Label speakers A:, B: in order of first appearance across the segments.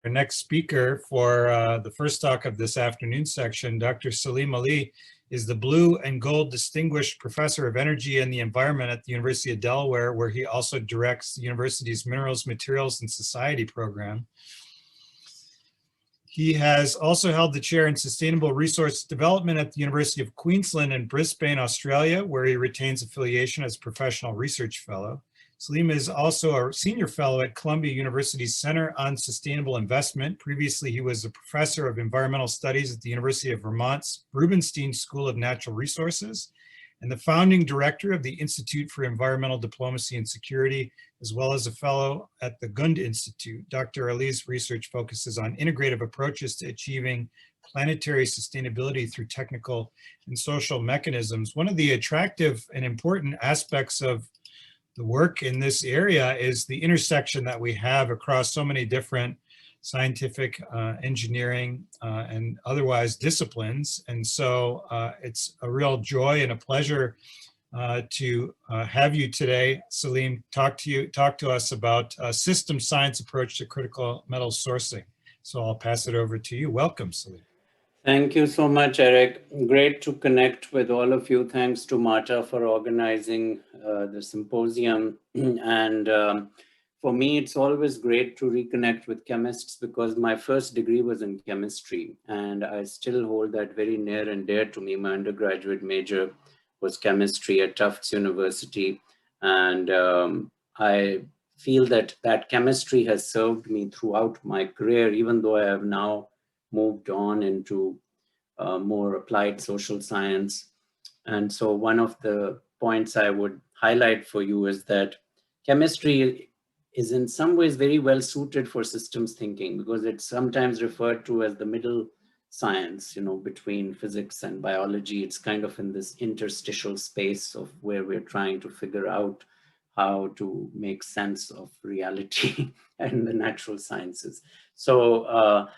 A: Our next speaker for the first talk of this afternoon section, Dr. Saleem Ali, is the Blue and Gold Distinguished Professor of Energy and the Environment at the University of Delaware, where he also directs the university's Minerals, Materials, and Society program. He has also held the chair in Sustainable Resource Development at the University of Queensland in Brisbane, Australia, where he retains affiliation as Professional Research Fellow. Saleem is also a senior fellow at Columbia University's Center on Sustainable Investment. Previously, he was a professor of environmental studies at the University of Vermont's Rubenstein School of Natural Resources and the founding director of the Institute for Environmental Diplomacy and Security, as well as a fellow at the Gund Institute. Dr. Ali's research focuses on integrative approaches to achieving planetary sustainability through technical and social mechanisms. One of the attractive and important aspects of the work in this area is the intersection that we have across so many different scientific, engineering, and otherwise disciplines. And so it's a real joy and a pleasure to have you today, Saleem, talk to us about a system science approach to critical metal sourcing. So I'll pass it over to you. Welcome, Saleem.
B: Thank you so much, Eric. Great to connect with all of you. Thanks to Marta for organizing the symposium. And for me, it's always great to reconnect with chemists because my first degree was in chemistry and I still hold that very near and dear to me. My undergraduate major was chemistry at Tufts University. And I feel that chemistry has served me throughout my career, even though I have now moved on into more applied social science. And so one of the points I would highlight for you is that chemistry is in some ways very well suited for systems thinking because it's sometimes referred to as the middle science, between physics and biology. It's kind of in this interstitial space of where we're trying to figure out how to make sense of reality and the natural sciences. So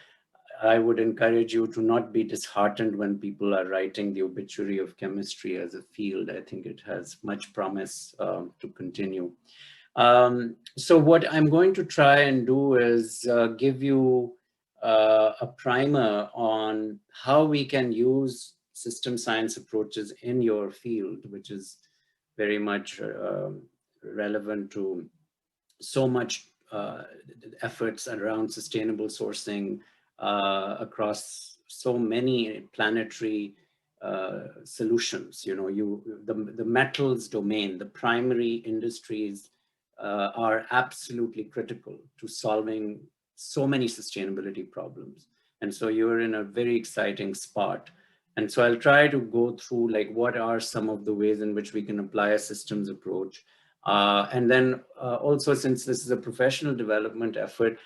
B: I would encourage you to not be disheartened when people are writing the obituary of chemistry as a field. I think it has much promise to continue. So what I'm going to try and do is give you a primer on how we can use system science approaches in your field, which is very much relevant to so much efforts around sustainable sourcing across so many planetary solutions. The metals domain, the primary industries are absolutely critical to solving so many sustainability problems. And so you're in a very exciting spot. And so I'll try to go through what are some of the ways in which we can apply a systems approach. And then also, since this is a professional development effort,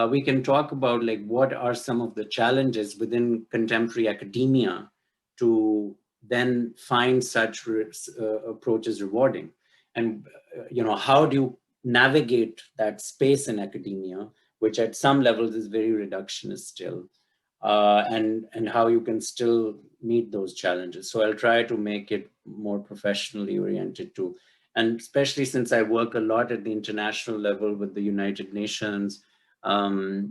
B: we can talk about what are some of the challenges within contemporary academia to then find such approaches rewarding. And how do you navigate that space in academia, which at some levels is very reductionist still, and how you can still meet those challenges. So I'll try to make it more professionally oriented too. And especially since I work a lot at the international level with the United Nations, I'll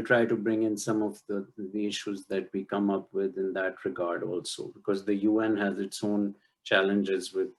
B: try to bring in some of the issues that we come up with in that regard also, because the UN has its own challenges with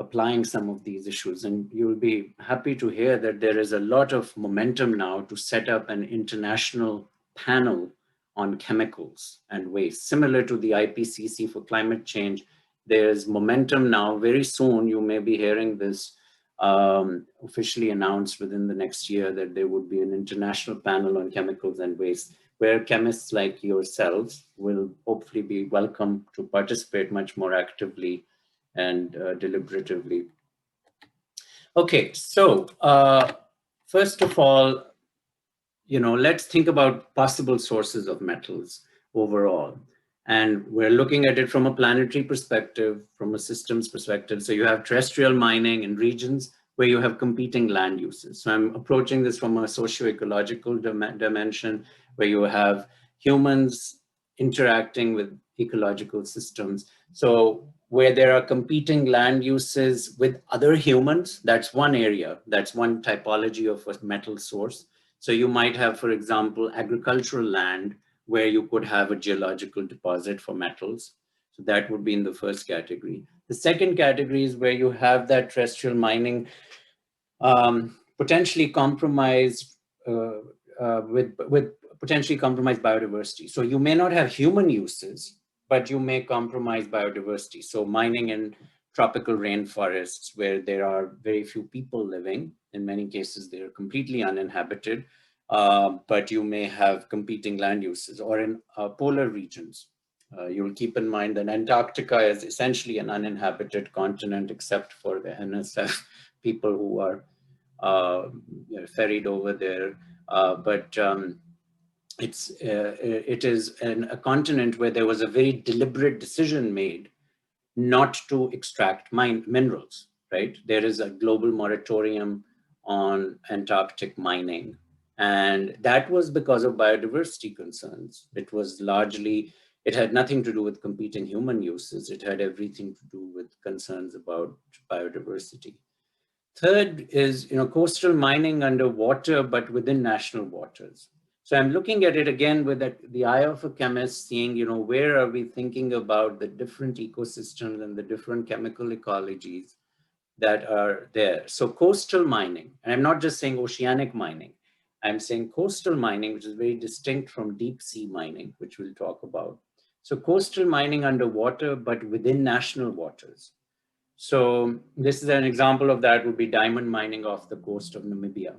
B: applying some of these issues. And you'll be happy to hear that there is a lot of momentum now to set up an international panel on chemicals and waste, similar to the IPCC for climate change. There's momentum now. Very soon, you may be hearing this officially announced within the next year that there would be an international panel on chemicals and waste, where chemists like yourselves will hopefully be welcome to participate much more actively and deliberatively. Okay, so first of all, let's think about possible sources of metals overall. And we're looking at it from a planetary perspective, from a systems perspective. So you have terrestrial mining in regions where you have competing land uses. So I'm approaching this from a socio-ecological dimension, where you have humans interacting with ecological systems. So where there are competing land uses with other humans, that's one area, that's one typology of a metal source. So you might have, for example, agricultural land where you could have a geological deposit for metals. So that would be in the first category. The second category is where you have that terrestrial mining potentially compromised with potentially compromised biodiversity. So you may not have human uses, but you may compromise biodiversity. So mining in tropical rainforests where there are very few people living, in many cases they are completely uninhabited, but you may have competing land uses, or in polar regions. You'll keep in mind that Antarctica is essentially an uninhabited continent except for the NSF people who are ferried over there. It is a continent where there was a very deliberate decision made not to extract minerals, right? There is a global moratorium on Antarctic mining. And that was because of biodiversity concerns. It was largely, it had nothing to do with competing human uses. It had everything to do with concerns about biodiversity. Third is, coastal mining underwater, but within national waters. So I'm looking at it again with the eye of a chemist, seeing, where are we thinking about the different ecosystems and the different chemical ecologies that are there. So coastal mining, and I'm not just saying oceanic mining, I'm saying coastal mining, which is very distinct from deep sea mining, which we'll talk about. So coastal mining underwater, but within national waters. So this is an example of that would be diamond mining off the coast of Namibia,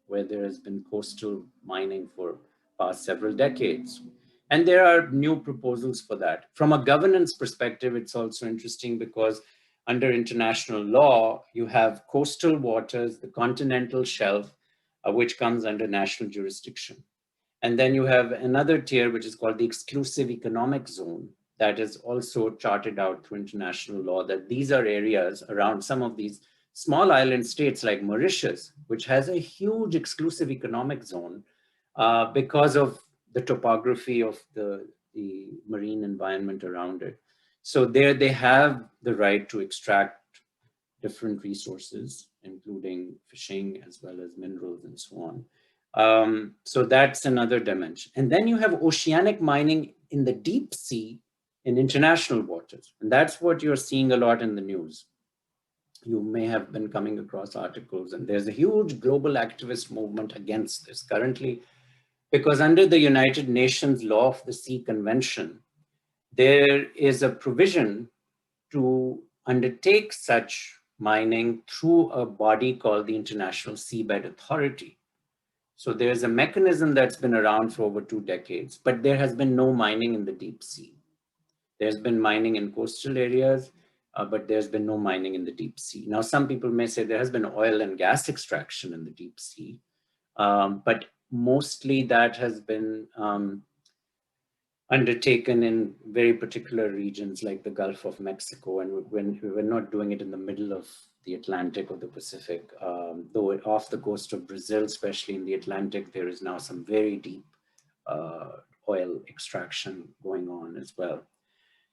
B: where there has been coastal mining for past several decades. And there are new proposals for that. From a governance perspective, it's also interesting because under international law, you have coastal waters, the continental shelf, which comes under national jurisdiction. And then you have another tier, which is called the exclusive economic zone, that is also charted out through international law, that these are areas around some of these small island states like Mauritius, which has a huge exclusive economic zone because of the topography of the marine environment around it. So there they have the right to extract different resources, including fishing as well as minerals and so on. So that's another dimension. And then you have oceanic mining in the deep sea in international waters. And that's what you're seeing a lot in the news. You may have been coming across articles, and there's a huge global activist movement against this currently, because under the United Nations Law of the Sea Convention, there is a provision to undertake such mining through a body called the International Seabed Authority. So there's a mechanism that's been around for over 2 decades, but there has been no mining in the deep sea. There's been mining in coastal areas, but there's been no mining in the deep sea. Now, some people may say there has been oil and gas extraction in the deep sea, but mostly that has been undertaken in very particular regions like the Gulf of Mexico, and when we were not doing it in the middle of the Atlantic or the Pacific, though off the coast of Brazil, especially in the Atlantic, there is now some very deep oil extraction going on as well.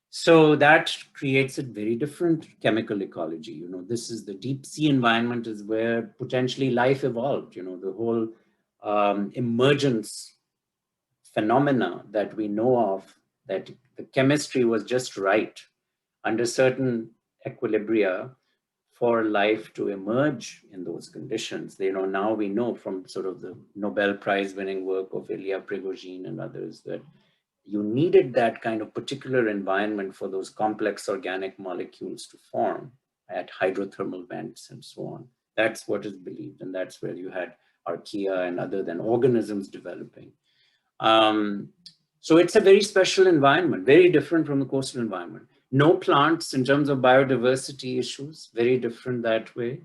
B: So that creates a very different chemical ecology. This is the deep sea environment is where potentially life evolved. The whole emergence phenomena that we know of, that the chemistry was just right under certain equilibria for life to emerge in those conditions. Now we know from sort of the Nobel Prize winning work of Ilya Prigozhin and others that you needed that kind of particular environment for those complex organic molecules to form at hydrothermal vents and so on. That's what is believed, and that's where you had archaea and other than organisms developing. So it's a very special environment, very different from the coastal environment. No plants in terms of biodiversity issues, very different that way.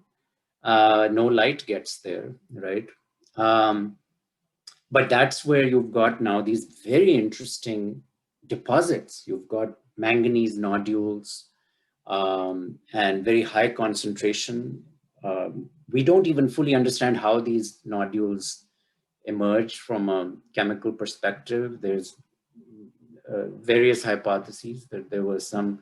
B: No light gets there, right? But that's where you've got now these very interesting deposits. You've got manganese nodules and very high concentration. We don't even fully understand how these nodules emerge from a chemical perspective. There's various hypotheses that there was some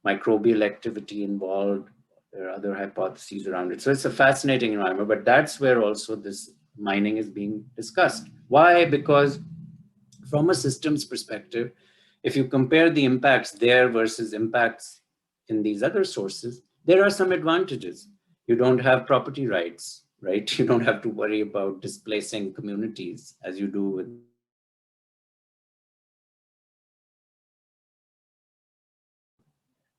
B: microbial activity involved. There are other hypotheses around it. So it's a fascinating environment, but that's where also this mining is being discussed. Why? Because from a systems perspective, if you compare the impacts there versus impacts in these other sources, there are some advantages. You don't have property rights, right? You don't have to worry about displacing communities as you do with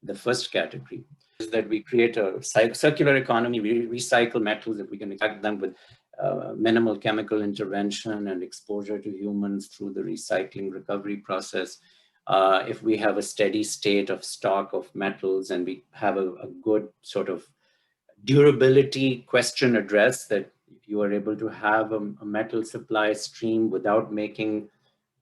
B: the first category. Is that we create a circular economy, we recycle metals if we can extract them with minimal chemical intervention and exposure to humans through the recycling recovery process. If we have a steady state of stock of metals and we have a good sort of durability question address, that you are able to have a metal supply stream without making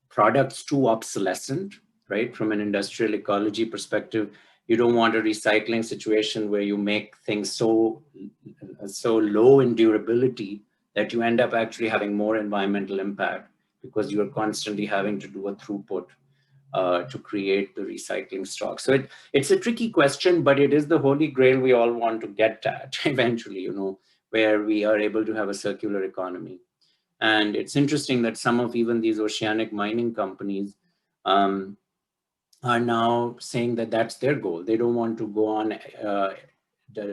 B: products too obsolescent, right? From an industrial ecology perspective, you don't want a recycling situation where you make things so low in durability that you end up actually having more environmental impact because you're constantly having to do a throughput to create the recycling stock. So it's a tricky question, but it is the holy grail we all want to get at eventually, you know, where we are able to have a circular economy. And it's interesting that some of even these oceanic mining companies are now saying that that's their goal. They don't want to go on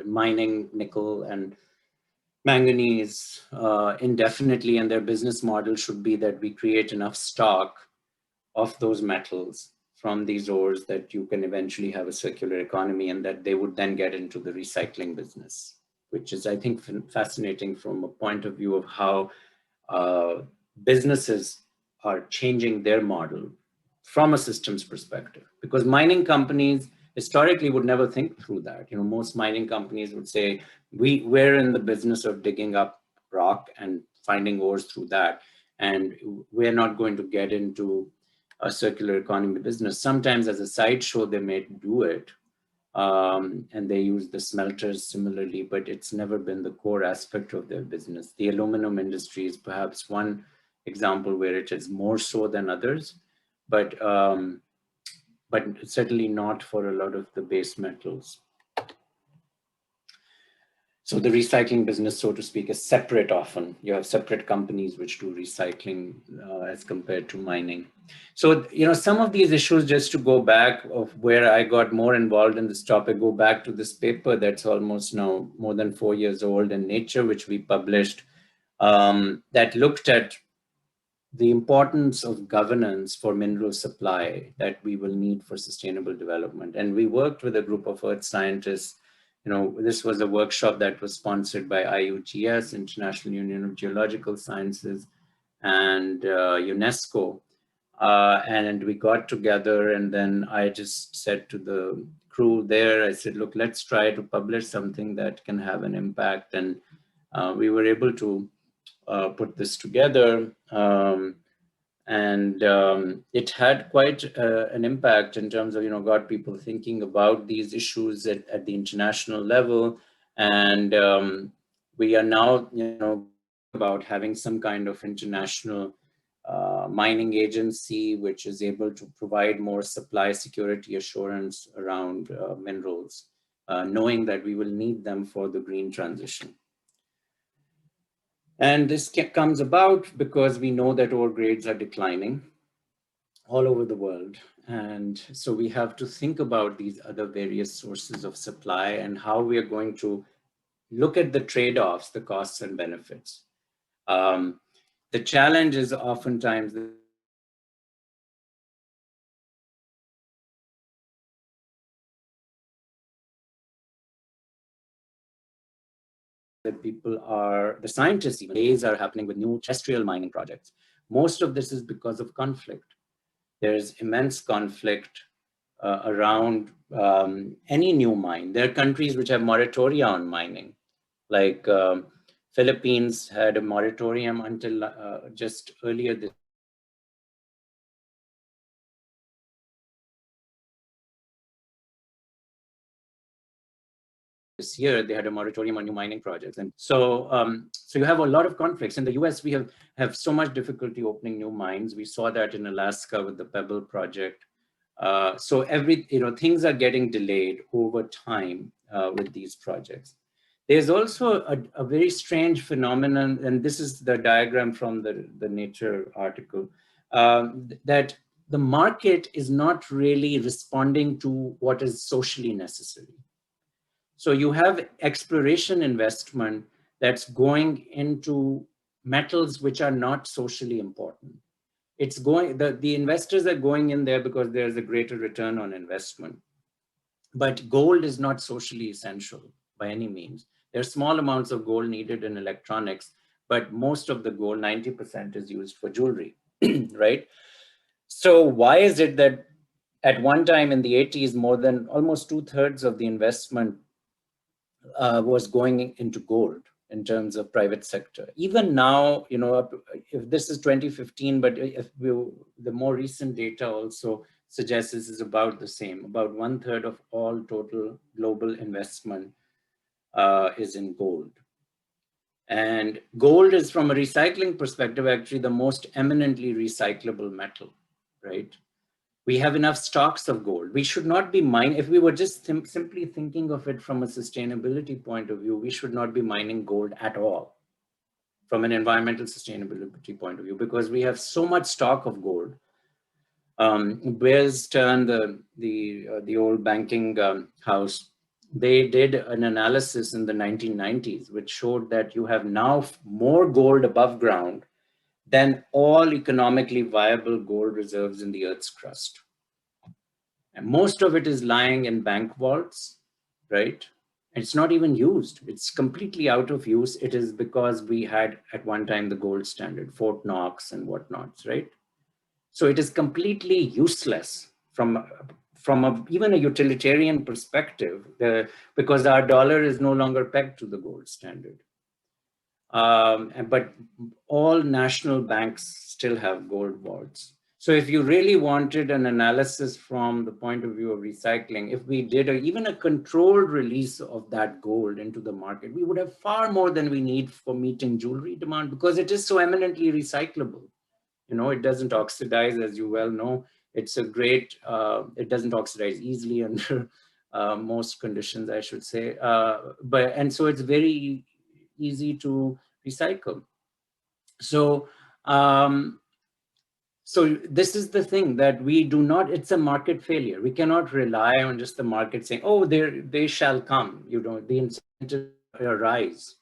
B: mining nickel and manganese indefinitely, and their business model should be that we create enough stock of those metals from these ores that you can eventually have a circular economy, and that they would then get into the recycling business, which is, I think, fascinating from a point of view of how businesses are changing their model from a systems perspective. Because mining companies historically would never think through that. You know, most mining companies would say, we're in the business of digging up rock and finding ores through that, and we're not going to get into a circular economy business. Sometimes as a sideshow, they may do it, and they use the smelters similarly, but it's never been the core aspect of their business. The aluminum industry is perhaps one example where it is more so than others, but certainly not for a lot of the base metals. So the recycling business, so to speak, is separate often. You have separate companies which do recycling as compared to mining. So, you know, some of these issues, just to go back of where I got more involved in this topic, go back to this paper that's almost now more than 4 years old in Nature, which we published, that looked at the importance of governance for mineral supply that we will need for sustainable development. And we worked with a group of earth scientists. You know, this was a workshop that was sponsored by IUGS, International Union of Geological Sciences, and UNESCO. And we got together, and then I just said to the crew there, I said, look, let's try to publish something that can have an impact. And we were able to put this together. It had quite an impact in terms of, you know, got people thinking about these issues at the international level. And we are now, you know, about having some kind of international mining agency, which is able to provide more supply security assurance around minerals, knowing that we will need them for the green transition. And this comes about because we know that ore grades are declining all over the world. And so we have to think about these other various sources of supply and how we are going to look at the trade-offs, the costs and benefits. The challenge is oftentimes that the scientists even, delays are happening with new terrestrial mining projects. Most of this is because of conflict. There's immense conflict around any new mine. There are countries which have moratoria on mining, like Philippines had a moratorium until just earlier this year. They had a moratorium on new mining projects. And so so you have a lot of conflicts. In the US, we have so much difficulty opening new mines. We saw that in Alaska with the Pebble project. So things are getting delayed over time with these projects. There's also a very strange phenomenon, and this is the diagram from the Nature article, that the market is not really responding to what is socially necessary. So you have exploration investment that's going into metals which are not socially important. It's going, the investors are going in there because there's a greater return on investment. But gold is not socially essential by any means. There's small amounts of gold needed in electronics, but most of the gold, 90%, is used for jewelry, right? So why is it that at one time in the 80s, more than almost 2/3 of the investment was going into gold in terms of private sector? Even now, you know, if this is 2015, but if the more recent data also suggests this is about the same. About 1/3 of all total global investment is in gold. And gold is, from a recycling perspective, actually the most eminently recyclable metal, right? We have enough stocks of gold. We should not be mining. If we were just simply thinking of it from a sustainability point of view, we should not be mining gold at all from an environmental sustainability point of view, because we have so much stock of gold. Bear Stearns, the old banking house, they did an analysis in the 1990s, which showed that you have now more gold above ground than all economically viable gold reserves in the Earth's crust. And most of it is lying in bank vaults, right? It's not even used. It's completely out of use. It is because we had at one time the gold standard, Fort Knox and whatnots, right? So it is completely useless from even a utilitarian perspective, because our dollar is no longer pegged to the gold standard. But all national banks still have gold vaults. So if you really wanted an analysis from the point of view of recycling, if we did even a controlled release of that gold into the market, we would have far more than we need for meeting jewelry demand, because it is so eminently recyclable. You know, it doesn't oxidize, as you well know. It's a great, it doesn't oxidize easily under most conditions, I should say. And so it's very easy to recycle. So, so this is the thing that we do not, it's a market failure. We cannot rely on just the market saying, oh, they shall come, you know, the incentive arise,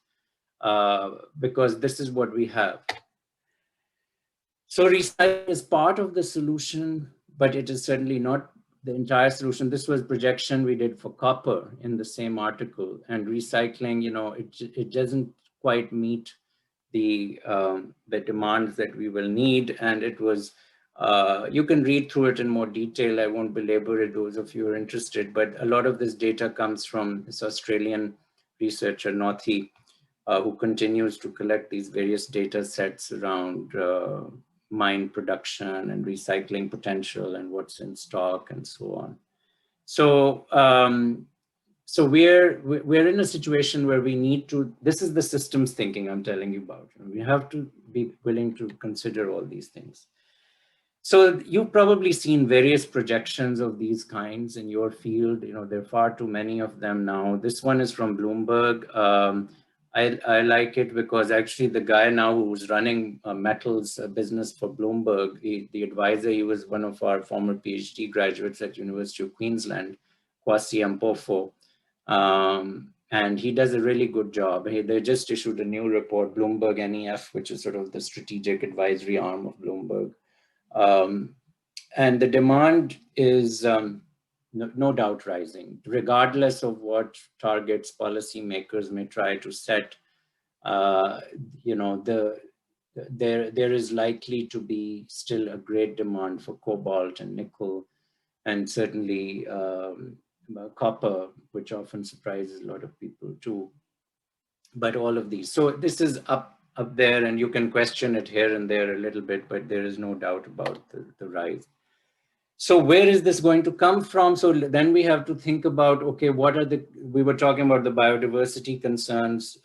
B: because this is what we have. So recycling is part of the solution, but it is certainly not the entire solution. This was projection we did for copper in the same article, and recycling, you know, it doesn't quite meet the demands that we will need. And it was, you can read through it in more detail. I won't belabor it, those of you who are interested, but a lot of this data comes from this Australian researcher, Northey, who continues to collect these various data sets around mine production and recycling potential and what's in stock and so on. So, so we're in a situation where we need to, this is the systems thinking I'm telling you about. We have to be willing to consider all these things. So you've probably seen various projections of these kinds in your field. You know, there are far too many of them now. This one is from Bloomberg. I like it because actually the guy now who's running metals business for Bloomberg, the advisor, he was one of our former PhD graduates at University of Queensland, Kwasi Ampofo. And he does a really good job. They just issued a new report, Bloomberg NEF, which is sort of the strategic advisory arm of Bloomberg. And the demand is no doubt rising, regardless of what targets policymakers may try to set. You know, there is likely to be still a great demand for cobalt and nickel, and certainly copper, which often surprises a lot of people too. But all of these, so this is up there, and you can question it here and there a little bit, but there is no doubt about the rise. So where is this going to come from? So then we have to think about, okay, what are we were talking about the biodiversity concerns.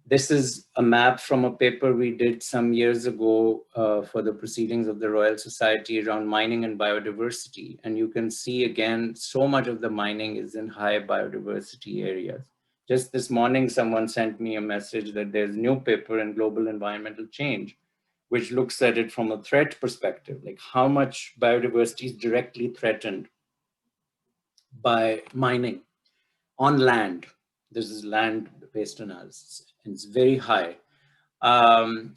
B: This is a map from a paper we did some years ago for the Proceedings of the Royal Society around mining and biodiversity. And you can see again, so much of the mining is in high biodiversity areas. Just this morning, someone sent me a message that there's a new paper in Global Environmental Change, which looks at it from a threat perspective, like how much biodiversity is directly threatened by mining on land. This is land-based analysis, and it's very high.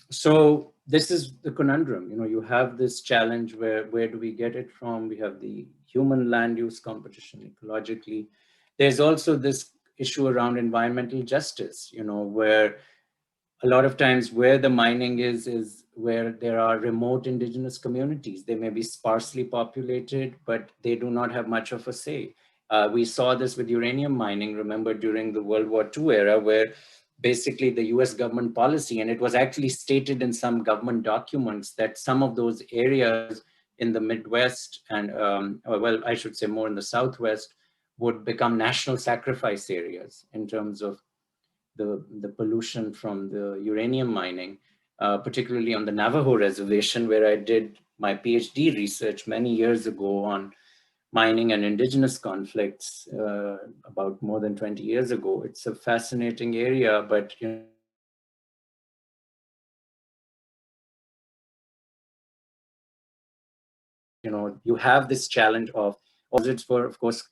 B: So this is the conundrum. You have this challenge where do we get it from? We have the human land use competition ecologically. There's also this issue around environmental justice, where a lot of times where the mining is where there are remote indigenous communities. They may be sparsely populated, but they do not have much of a say. We saw this with uranium mining, remember, during the World War II era, where basically the US government policy, and it was actually stated in some government documents that some of those areas in the Midwest and, well, I should say more in the Southwest, would become national sacrifice areas in terms of the pollution from the uranium mining, particularly on the Navajo reservation, where I did my PhD research many years ago on mining and indigenous conflicts about more than 20 years ago. It's a fascinating area, but you have this challenge of deposits for, of course,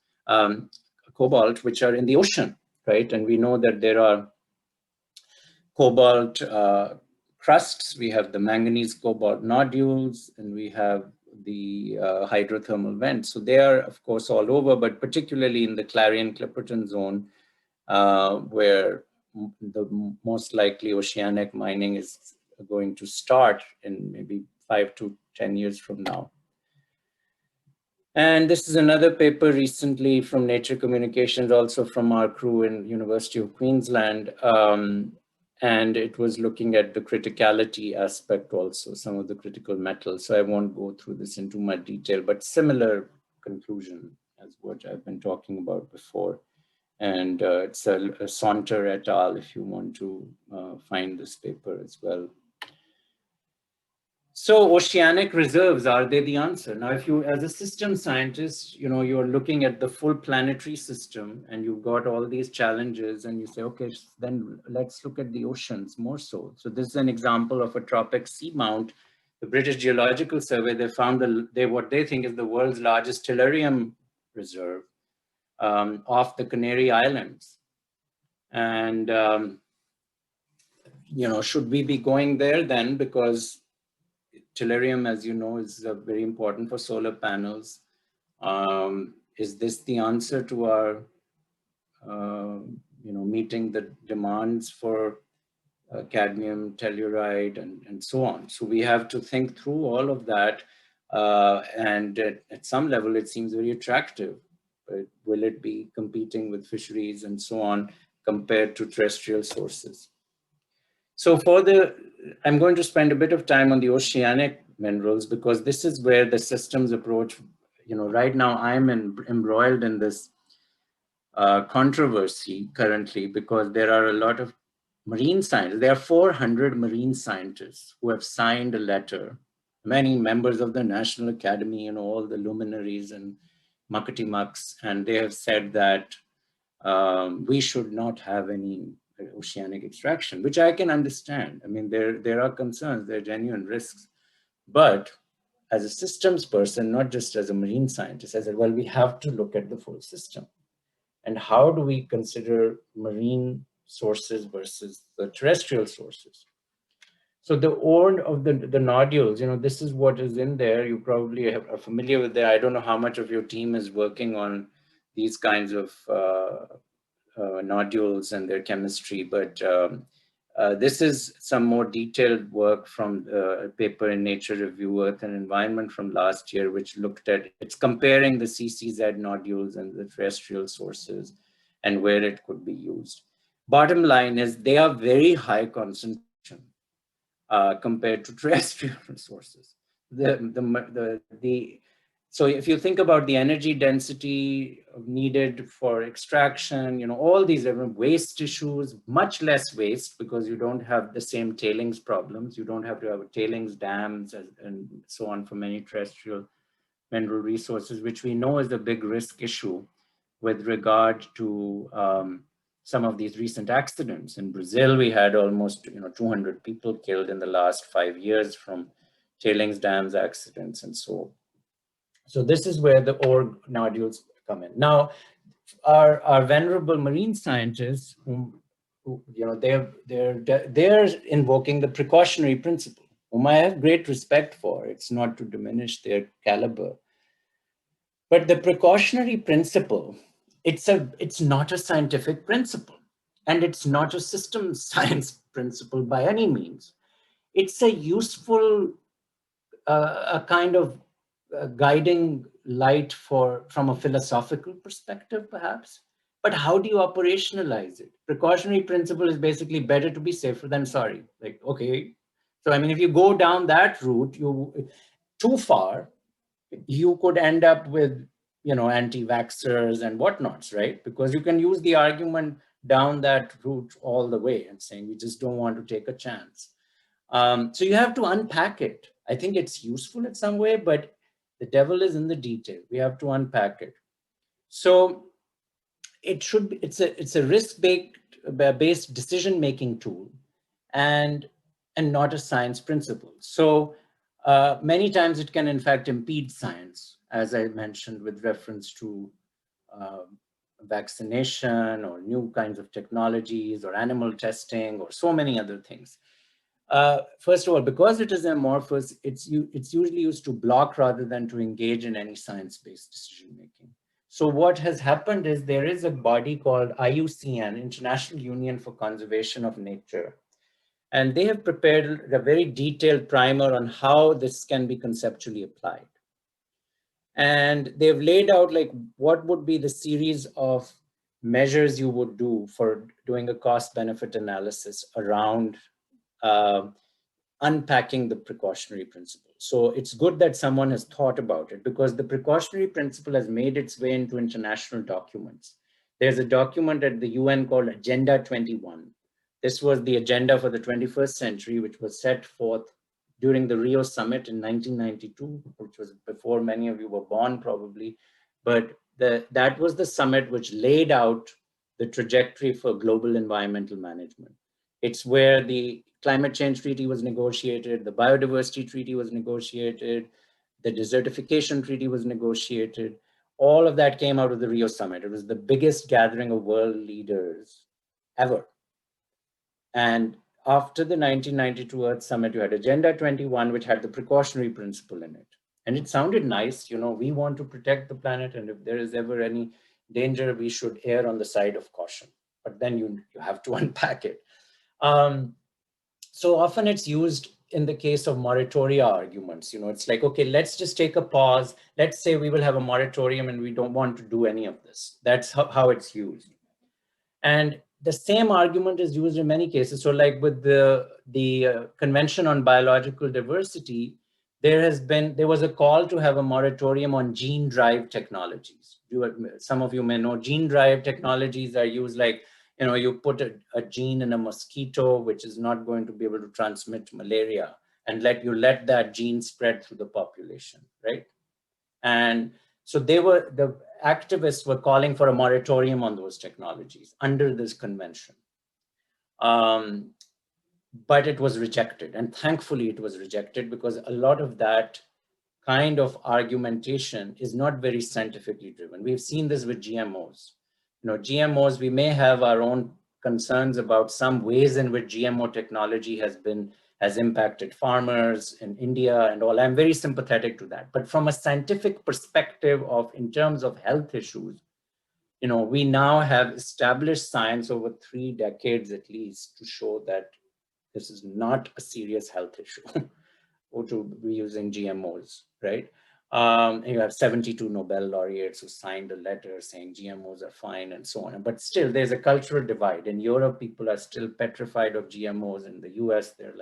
B: cobalt, which are in the ocean, right? And we know that there are cobalt crusts, we have the manganese cobalt nodules, and we have the hydrothermal vents. So they are, of course, all over, but particularly in the Clarion-Clipperton zone, where the most likely oceanic mining is going to start in maybe 5 to 10 years from now. And this is another paper recently from Nature Communications, also from our crew in University of Queensland. And it was looking at the criticality aspect also, some of the critical metals. So I won't go through this in too much detail, but similar conclusion as what I've been talking about before. And it's a Saunter et al. If you want to find this paper as well. So oceanic reserves, are they the answer? Now, if you, as a system scientist, you're looking at the full planetary system and you've got all these challenges and you say, okay, then let's look at the oceans more so. So this is an example of a tropic seamount. The British Geological Survey, they found what they think is the world's largest tellurium reserve off the Canary Islands. And, should we be going there then? Because tellurium, as you know, is very important for solar panels. Is this the answer to our, meeting the demands for cadmium, telluride, and so on? So we have to think through all of that. And at some level, it seems very attractive. But will it be competing with fisheries and so on compared to terrestrial sources? So I'm going to spend a bit of time on the oceanic minerals because this is where the systems approach, right now I'm embroiled in this controversy currently because there are a lot of marine scientists. There are 400 marine scientists who have signed a letter, many members of the National Academy, all the luminaries and muckety mucks, and they have said that we should not have any oceanic extraction, which I can understand. I mean, there are concerns, there are genuine risks. But as a systems person, not just as a marine scientist, I said, well, we have to look at the full system. And how do we consider marine sources versus the terrestrial sources? So the ore of the nodules, this is what is in there. You probably are familiar with that. I don't know how much of your team is working on these kinds of nodules and their chemistry, but this is some more detailed work from a paper in Nature Review Earth and Environment from last year, which looked at, it's comparing the CCZ nodules and the terrestrial sources and where it could be used. Bottom line is they are very high concentration compared to terrestrial resources. So if you think about the energy density needed for extraction, all these waste issues, much less waste because you don't have the same tailings problems. You don't have to have tailings dams and so on for many terrestrial mineral resources, which we know is a big risk issue with regard to some of these recent accidents. In Brazil, we had almost 200 people killed in the last 5 years from tailings dams accidents and so. So this is where the org nodules come in. Now, our venerable marine scientists, whom they're invoking the precautionary principle, whom I have great respect for. It's not to diminish their caliber, but the precautionary principle, it's not a scientific principle, and it's not a systems science principle by any means. It's a useful, a kind of guiding light from a philosophical perspective, perhaps. But how do you operationalize it? Precautionary principle is basically better to be safer than sorry. Like, okay, so I mean, if you go down that route, too far, you could end up with, anti-vaxxers and whatnots, right? Because you can use the argument down that route all the way and saying, we just don't want to take a chance. So you have to unpack it. I think it's useful in some way, but the devil is in the detail. We have to unpack it. So it's a risk-based decision-making tool and not a science principle. So many times it can in fact impede science, as I mentioned, with reference to vaccination or new kinds of technologies or animal testing or so many other things. First of all, because it is amorphous, it's usually used to block rather than to engage in any science-based decision-making. So what has happened is there is a body called IUCN, International Union for Conservation of Nature, and they have prepared a very detailed primer on how this can be conceptually applied. And they've laid out like what would be the series of measures you would do for doing a cost-benefit analysis around unpacking the precautionary principle. So it's good that someone has thought about it, because the precautionary principle has made its way into international documents. There's a document at the UN called Agenda 21. This was the agenda for the 21st century, which was set forth during the Rio summit in 1992, which was before many of you were born probably. But that was the summit which laid out the trajectory for global environmental management. It's where the Climate Change Treaty was negotiated, the Biodiversity Treaty was negotiated, the Desertification Treaty was negotiated. All of that came out of the Rio Summit. It was the biggest gathering of world leaders ever. And after the 1992 Earth Summit, you had Agenda 21, which had the precautionary principle in it. And it sounded nice, we want to protect the planet, and if there is ever any danger, we should err on the side of caution. But then you have to unpack it. So often it's used in the case of moratoria arguments. It's like, okay, let's just take a pause. Let's say we will have a moratorium and we don't want to do any of this. That's how it's used. And the same argument is used in many cases. So like with the Convention on Biological Diversity, there was a call to have a moratorium on gene-drive technologies. Some of you may know gene-drive technologies are used like, you put a gene in a mosquito, which is not going to be able to transmit malaria, and let that gene spread through the population, right? And so the activists were calling for a moratorium on those technologies under this convention. But it was rejected, and thankfully it was rejected, because a lot of that kind of argumentation is not very scientifically driven. We've seen this with GMOs. GMOs, we may have our own concerns about some ways in which GMO technology has impacted farmers in India and all. I'm very sympathetic to that. But from a scientific perspective in terms of health issues, we now have established science over 3 decades at least to show that this is not a serious health issue or to be using GMOs, right? You have 72 Nobel laureates who signed a letter saying GMOs are fine and so on. But still, there's a cultural divide. In Europe, people are still petrified of GMOs. In the US, they're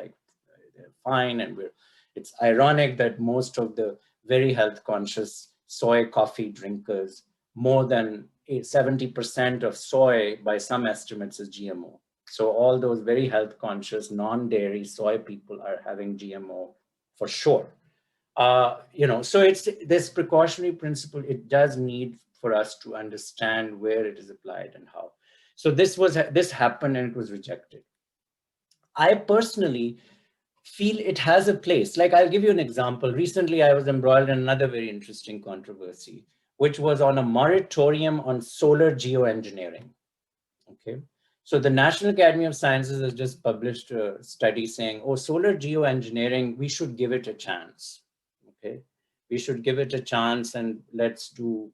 B: fine. And it's ironic that most of the very health conscious soy coffee drinkers, more than 70% of soy, by some estimates, is GMO. So all those very health conscious, non-dairy soy people are having GMO for sure. So it's this precautionary principle. It does need for us to understand where it is applied and how. So this happened and it was rejected. I personally feel it has a place. Like, I'll give you an example. Recently, I was embroiled in another very interesting controversy, which was on a moratorium on solar geoengineering. Okay. So the National Academy of Sciences has just published a study saying, oh, solar geoengineering, we should give it a chance. Okay. We should give it a chance and let's do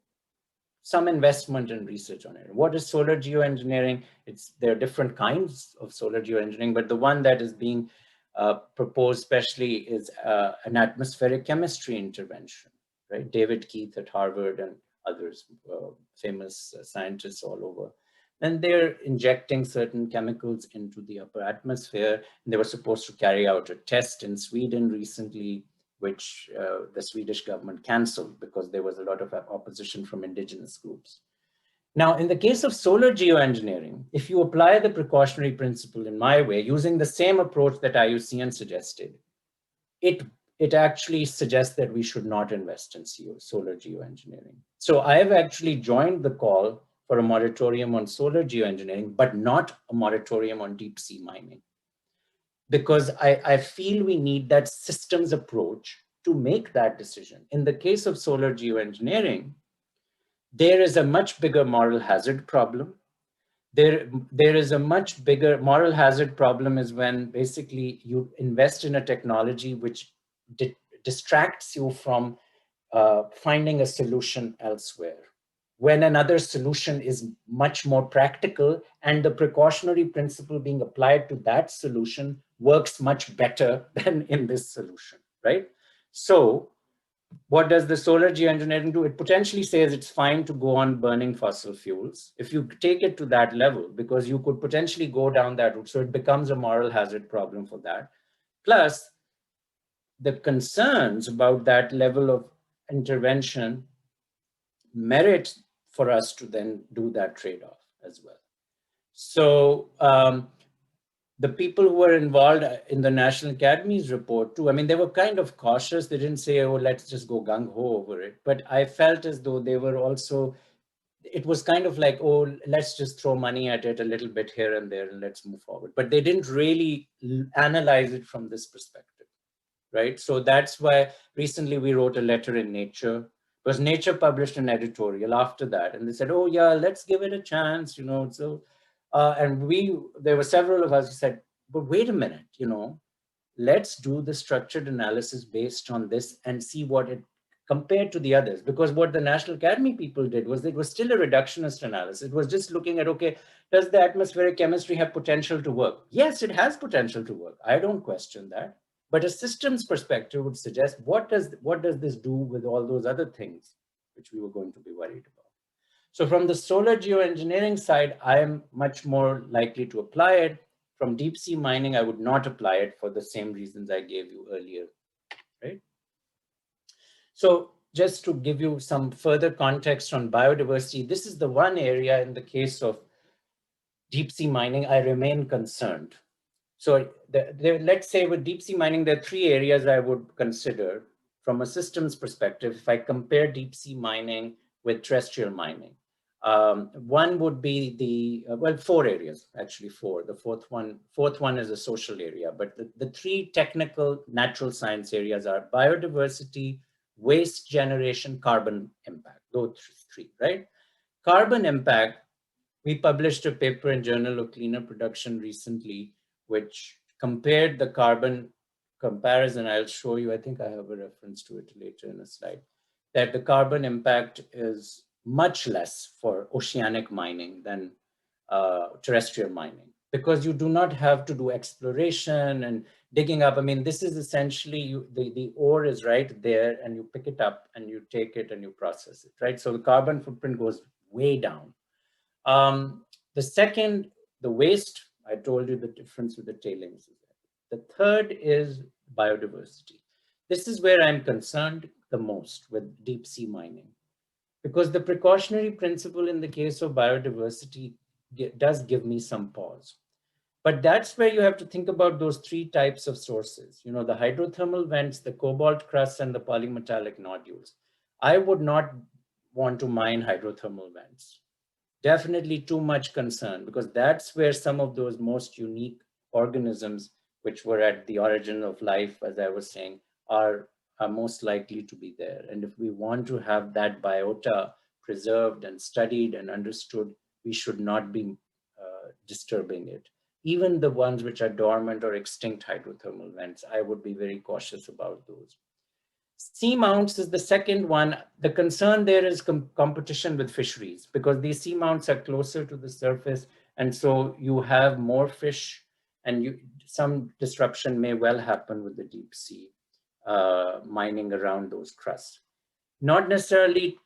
B: some investment and research on it. What is solar geoengineering? There are different kinds of solar geoengineering, but the one that is being proposed especially is an atmospheric chemistry intervention, right? David Keith at Harvard and others, famous scientists all over. And they're injecting certain chemicals into the upper atmosphere. And they were supposed to carry out a test in Sweden recently, which the Swedish government canceled because there was a lot of opposition from indigenous groups. Now, in the case of solar geoengineering, if you apply the precautionary principle in my way, using the same approach that IUCN suggested, it actually suggests that we should not invest in solar geoengineering. So I have actually joined the call for a moratorium on solar geoengineering, but not a moratorium on deep sea mining. Because I feel we need that systems approach to make that decision. In the case of solar geoengineering, there is a much bigger moral hazard problem. There is a much bigger moral hazard problem is when basically you invest in a technology which distracts you from finding a solution elsewhere, when another solution is much more practical and the precautionary principle being applied to that solution works much better than in this solution, right? So what does the solar geoengineering do? It potentially says it's fine to go on burning fossil fuels if you take it to that level, because you could potentially go down that route. So it becomes a moral hazard problem for that. Plus, the concerns about that level of intervention merit for us to then do that trade-off as well. So the people who were involved in the National Academy's report too, I mean, they were kind of cautious. They didn't say, oh, let's just go gung-ho over it. But I felt as though they were also, it was kind of like, oh, let's just throw money at it a little bit here and there and let's move forward. But they didn't really analyze it from this perspective, right? So that's why recently we wrote a letter in Nature, because Nature published an editorial after that. And they said, oh yeah, let's give it a chance, you know. So, and there were several of us who said, but wait a minute, you know, let's do the structured analysis based on this and see what it compared to the others. Because what the National Academy people did was it was still a reductionist analysis. It was just looking at, okay, does the atmospheric chemistry have potential to work? Yes, it has potential to work. I don't question that. But a systems perspective would suggest, what does this do with all those other things which we were going to be worried about? So from the solar geoengineering side, I am much more likely to apply it. From deep sea mining, I would not apply it for the same reasons I gave you earlier, right? So just to give you some further context on biodiversity, this is the one area in the case of deep sea mining, I remain concerned. So let's say with deep sea mining, there are three areas I would consider from a systems perspective if I compare deep sea mining with terrestrial mining. One would be well, four areas, actually four. The fourth one is a social area, but the three technical natural science areas are biodiversity, waste generation, carbon impact, those three, right? Carbon impact, we published a paper in Journal of Cleaner Production recently, which compared the carbon comparison. I'll show you, I think I have a reference to it later in a slide, that the carbon impact is much less for oceanic mining than terrestrial mining, because you do not have to do exploration and digging up. I mean, this is essentially, the ore is right there and you pick it up and you take it and you process it, right? So the carbon footprint goes way down. The second, the waste, I told you the difference with the tailings. The third is biodiversity. This is where I'm concerned the most with deep sea mining, because the precautionary principle in the case of biodiversity does give me some pause. But that's where you have to think about those three types of sources, you know, the hydrothermal vents, the cobalt crusts, and the polymetallic nodules. I would not want to mine hydrothermal vents, definitely too much concern, because that's where some of those most unique organisms, which were at the origin of life, as I was saying, are most likely to be there. And if we want to have that biota preserved and studied and understood, we should not be disturbing it. Even the ones which are dormant or extinct hydrothermal vents, I would be very cautious about those. Seamounts is the second one. The concern there is competition with fisheries, because these seamounts are closer to the surface, and so you have more fish, and some disruption may well happen with the deep sea mining around those crusts. Not necessarily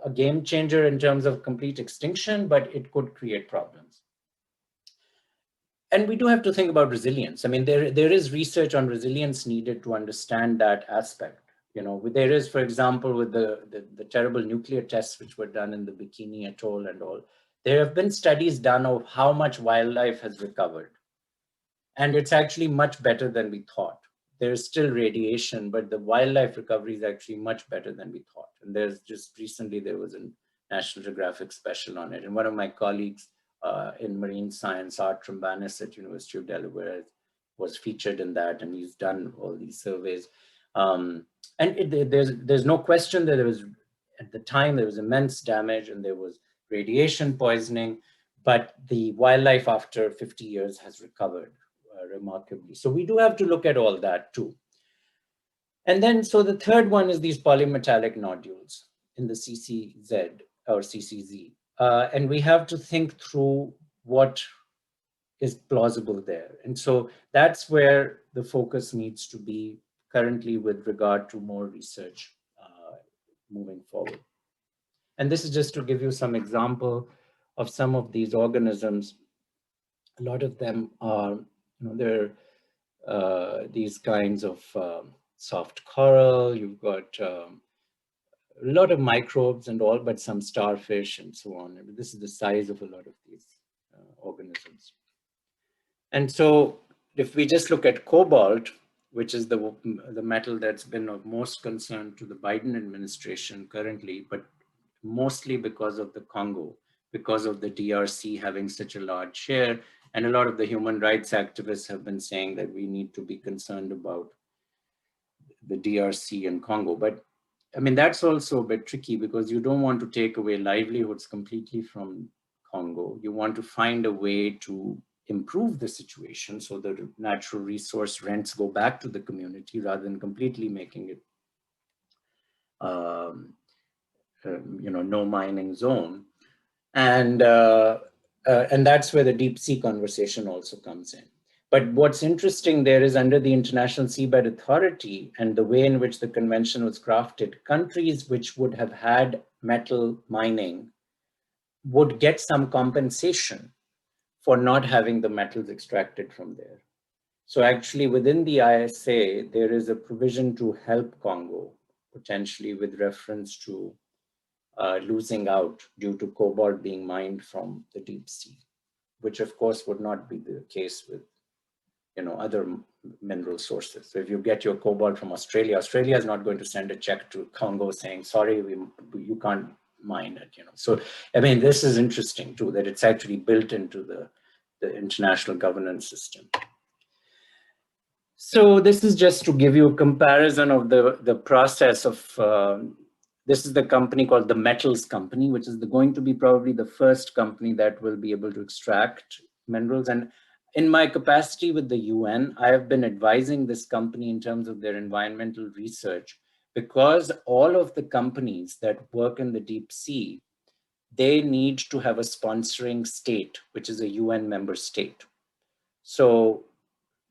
B: a game changer in terms of complete extinction, but it could create problems. And we do have to think about resilience. I mean, there is research on resilience needed to understand that aspect. You know, there is, for example, with the terrible nuclear tests which were done in the Bikini Atoll and all, there have been studies done of how much wildlife has recovered. And it's actually much better than we thought. There's still radiation, but the wildlife recovery is actually much better than we thought. And there's just recently, there was a National Geographic special on it. And one of my colleagues in marine science, Art Trambanis at University of Delaware, was featured in that, and he's done all these surveys. And there's no question that there was, at the time, there was immense damage and there was radiation poisoning, but the wildlife after 50 years has recovered remarkably. So we do have to look at all that too. And then, so the third one is these polymetallic nodules in the CCZ or CCZ. And we have to think through what is plausible there. And so that's where the focus needs to be currently with regard to more research moving forward. And this is just to give you some example of some of these organisms. A lot of them are, they're these kinds of soft coral. You've got a lot of microbes and all, but some starfish and so on. I mean, this is the size of a lot of these organisms. And so if we just look at cobalt, which is the metal that's been of most concern to the Biden administration currently, but mostly because of the Congo, because of the DRC having such a large share. And a lot of the human rights activists have been saying that we need to be concerned about the DRC and Congo. But I mean, that's also a bit tricky, because you don't want to take away livelihoods completely from Congo. You want to find a way to improve the situation so that natural resource rents go back to the community rather than completely making it no mining zone. And that's where the deep sea conversation also comes in. But what's interesting there is, under the International Seabed Authority and the way in which the convention was crafted, countries which would have had metal mining would get some compensation for not having the metals extracted from there. So actually within the ISA, there is a provision to help Congo potentially with reference to losing out due to cobalt being mined from the deep sea, which of course would not be the case with other mineral sources. So if you get your cobalt from Australia, Australia is not going to send a check to Congo saying, sorry, you can't mine it. So I mean, this is interesting too, that it's actually built into the international governance system. So this is just to give you a comparison of the process of this is the company called the Metals Company, which is going to be probably the first company that will be able to extract minerals. And in my capacity with the UN, I have been advising this company in terms of their environmental research, because all of the companies that work in the deep sea, they need to have a sponsoring state, which is a UN member state. So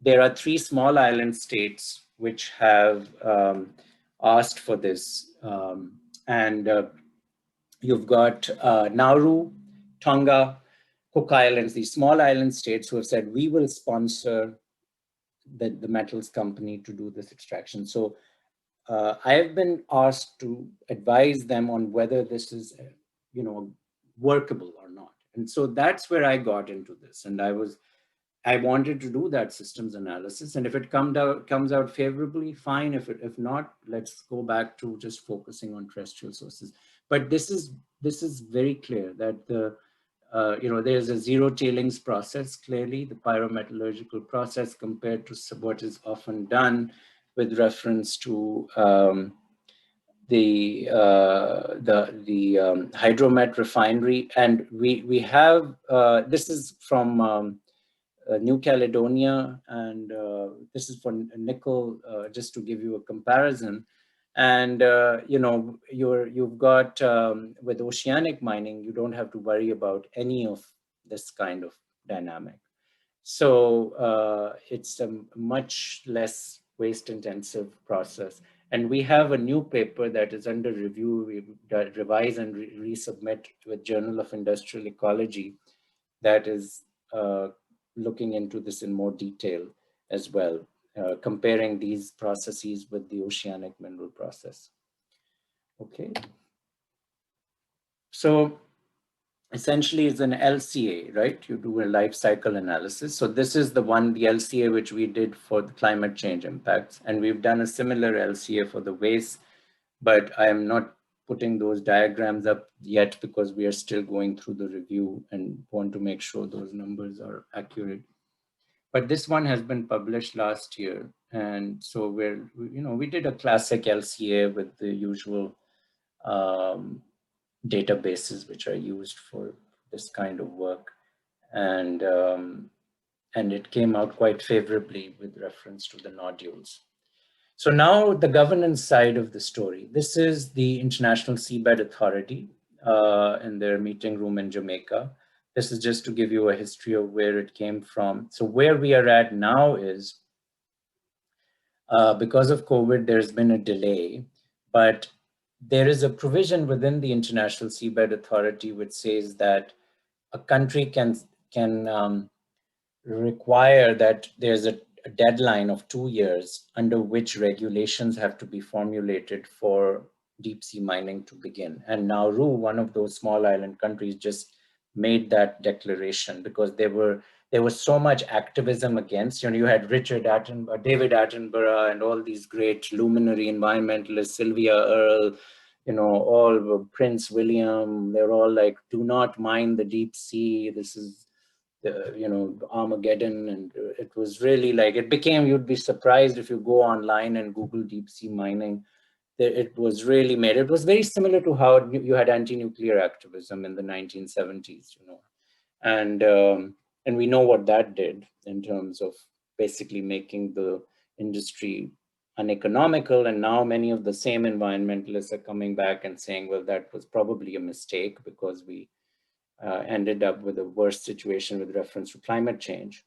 B: there are 3 small island states which have asked for this. You've got Nauru, Tonga, Cook Islands, these small island states who have said, we will sponsor the metals company to do this extraction. So I have been asked to advise them on whether this is, workable or not. And so that's where I got into this. And I wanted to do that systems analysis. And if it comes out favorably, fine. If not, let's go back to just focusing on terrestrial sources. But this is very clear that there's a zero tailings process, clearly, the pyrometallurgical process compared to what is often done with reference to the hydromet refinery. And we have, this is from New Caledonia, and this is for nickel, just to give you a comparison. And you've got with oceanic mining, you don't have to worry about any of this kind of dynamic. So it's a much less waste intensive process. And we have a new paper that is under review. We revise and resubmit with Journal of Industrial Ecology that is looking into this in more detail as well, comparing these processes with the oceanic mineral process. Okay. So essentially it's an LCA, right? You do a life cycle analysis. So this is the LCA which we did for the climate change impacts. And we've done a similar LCA for the waste, but I am not putting those diagrams up yet because we are still going through the review and want to make sure those numbers are accurate. But this one has been published last year. And so we did a classic LCA with the usual databases which are used for this kind of work. And it came out quite favorably with reference to the nodules. So now the governance side of the story. This is the International Seabed Authority in their meeting room in Jamaica. This is just to give you a history of where it came from. So where we are at now is, because of COVID, there's been a delay, but there is a provision within the International Seabed Authority which says that a country can require that there's a deadline of 2 years under which regulations have to be formulated for deep sea mining to begin. And Nauru, one of those small island countries, just made that declaration because there was so much activism against. You had David Attenborough and all these great luminary environmentalists, Sylvia Earle, all Prince William. They're all like, do not mine the deep sea. This is Armageddon. And it was really like, you'd be surprised if you go online and Google deep sea mining. It was really made. It was very similar to how you had anti-nuclear activism in the 1970s, and we know what that did in terms of basically making the industry uneconomical. And now many of the same environmentalists are coming back and saying, well, that was probably a mistake because we ended up with a worse situation with reference to climate change.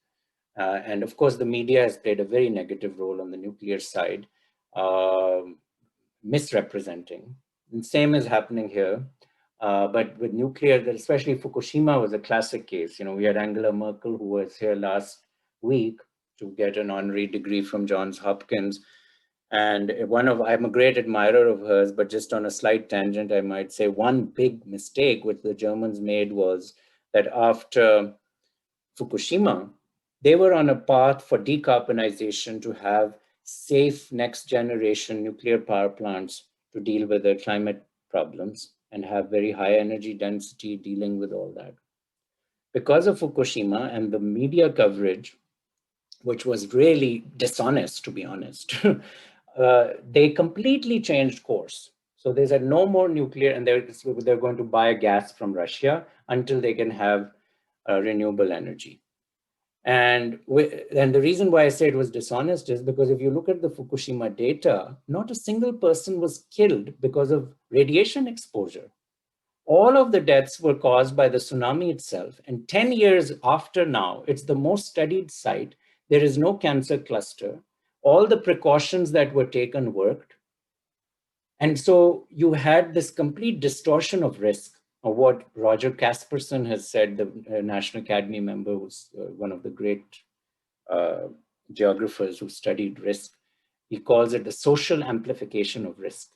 B: And of course, the media has played a very negative role on the nuclear side, misrepresenting. And same is happening here. But with nuclear, especially Fukushima was a classic case. We had Angela Merkel, who was here last week to get an honorary degree from Johns Hopkins. And I'm a great admirer of hers, but just on a slight tangent, I might say one big mistake which the Germans made was that after Fukushima, they were on a path for decarbonization to have safe next generation nuclear power plants to deal with the climate problems and have very high energy density dealing with all that. Because of Fukushima and the media coverage, which was really dishonest, to be honest, they completely changed course. So they said no more nuclear, and they're going to buy gas from Russia until they can have renewable energy. And the reason why I say it was dishonest is because if you look at the Fukushima data, not a single person was killed because of radiation exposure. All of the deaths were caused by the tsunami itself. And 10 years after now, it's the most studied site. There is no cancer cluster. All the precautions that were taken worked. And so you had this complete distortion of risk. Of what Roger Kasperson has said, the National Academy member, who's one of the great geographers who studied risk. He calls it the social amplification of risk.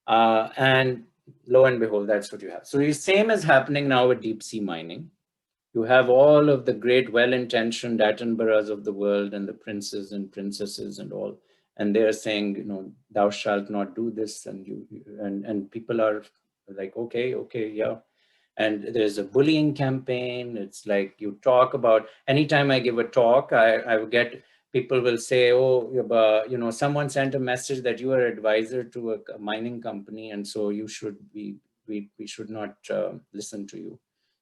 B: And lo and behold, that's what you have. So the same is happening now with deep sea mining. You have all of the great well-intentioned Attenboroughs of the world and the princes and princesses and all. And they're saying, thou shalt not do this. And people are like, okay, yeah. And there's a bullying campaign. It's like you talk about, anytime I give a talk, I will get, people will say, oh, someone sent a message that you are advisor to a mining company, and so you should be, we should not listen to you.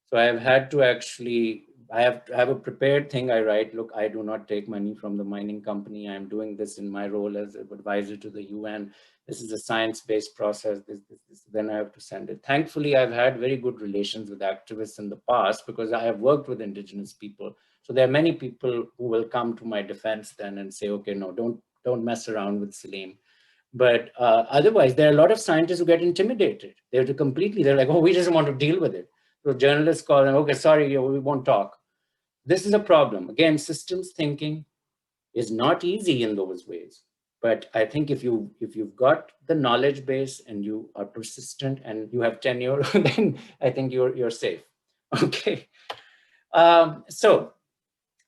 B: So I have had to actually, I have a prepared thing I write, look, I do not take money from the mining company. I'm doing this in my role as an advisor to the UN. This is a science-based process. Then I have to send it. Thankfully, I've had very good relations with activists in the past because I have worked with indigenous people. So there are many people who will come to my defense then and say, okay, no, don't mess around with Saleem. But otherwise, there are a lot of scientists who get intimidated. They're like, oh, we just want to deal with it. So journalists call them, okay, sorry, we won't talk. This is a problem. Again, systems thinking is not easy in those ways. But I think if you've got the knowledge base and you are persistent and you have tenure, then I think you're safe. Okay. So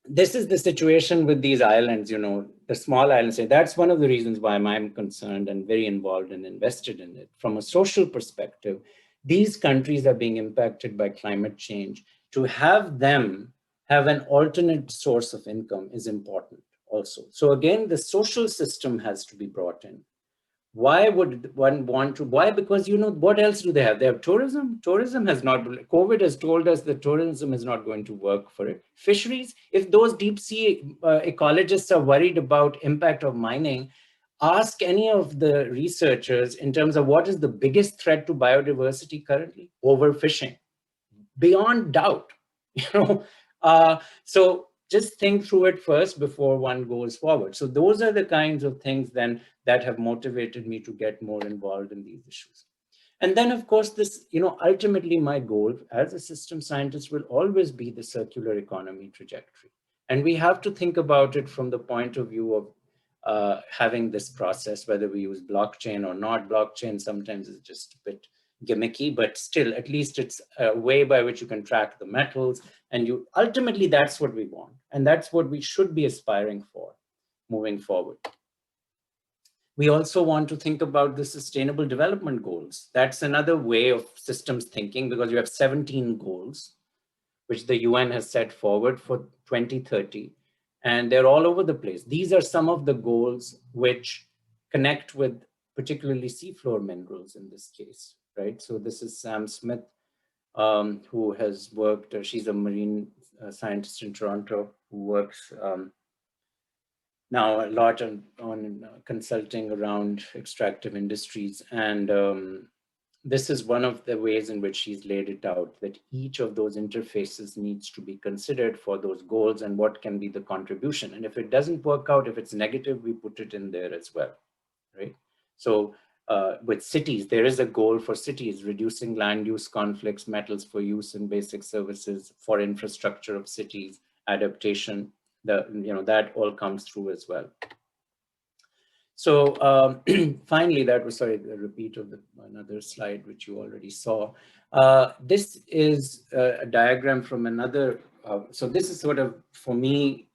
B: this is the situation with these islands, the small islands. That's one of the reasons why I'm concerned and very involved and invested in it. From a social perspective, these countries are being impacted by climate change. To have them have an alternate source of income is important also. So again, the social system has to be brought in. Why would one want to? Why? Because what else do they have? They have tourism. Tourism has not, COVID has told us that tourism is not going to work for it. Fisheries, if those deep sea ecologists are worried about impact of mining, ask any of the researchers in terms of what is the biggest threat to biodiversity currently? Overfishing, beyond doubt. So just think through it first before one goes forward. So those are the kinds of things then that have motivated me to get more involved in these issues. And then, of course, this, ultimately my goal as a system scientist will always be the circular economy trajectory. And we have to think about it from the point of view of having this process, whether we use blockchain or not. Blockchain sometimes is just a bit gimmicky, but still, at least it's a way by which you can track the metals. And ultimately, that's what we want. And that's what we should be aspiring for moving forward. We also want to think about the sustainable development goals. That's another way of systems thinking, because you have 17 goals, which the UN has set forward for 2030. And they're all over the place. These are some of the goals which connect with particularly seafloor minerals in this case, right? So this is Sam Smith, who has worked, she's a marine scientist in Toronto who works now a lot on consulting around extractive industries. And this is one of the ways in which she's laid it out, that each of those interfaces needs to be considered for those goals and what can be the contribution. And if it doesn't work out, if it's negative, we put it in there as well, right? So with cities, there is a goal for cities, reducing land use conflicts, metals for use in basic services, for infrastructure of cities, adaptation, that all comes through as well. So finally, that was, sorry, the repeat of another slide, which you already saw. This is a diagram from another, so this is sort of, for me,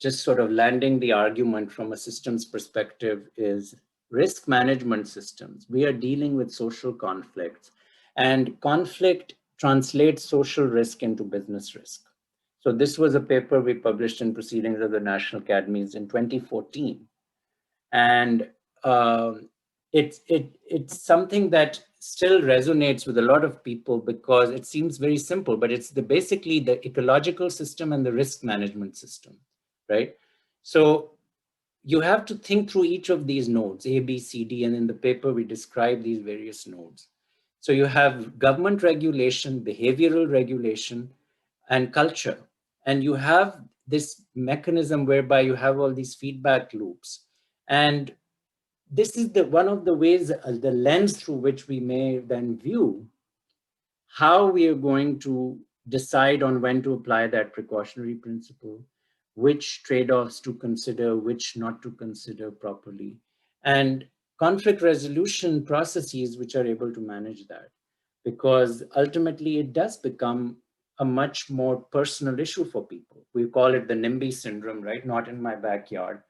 B: just sort of landing the argument from a systems perspective is risk management systems. We are dealing with social conflicts, and conflict translates social risk into business risk. So this was a paper we published in Proceedings of the National Academies in 2014. And it's something that still resonates with a lot of people because it seems very simple, but it's basically the ecological system and the risk management system, right? So you have to think through each of these nodes, A, B, C, D, and in the paper we describe these various nodes. So you have government regulation, behavioral regulation, and culture. And you have this mechanism whereby you have all these feedback loops. And this is one of the ways, the lens through which we may then view how we are going to decide on when to apply that precautionary principle, which trade-offs to consider, which not to consider properly, and conflict resolution processes which are able to manage that. Because ultimately it does become a much more personal issue for people. We call it the NIMBY syndrome, right? Not in my backyard.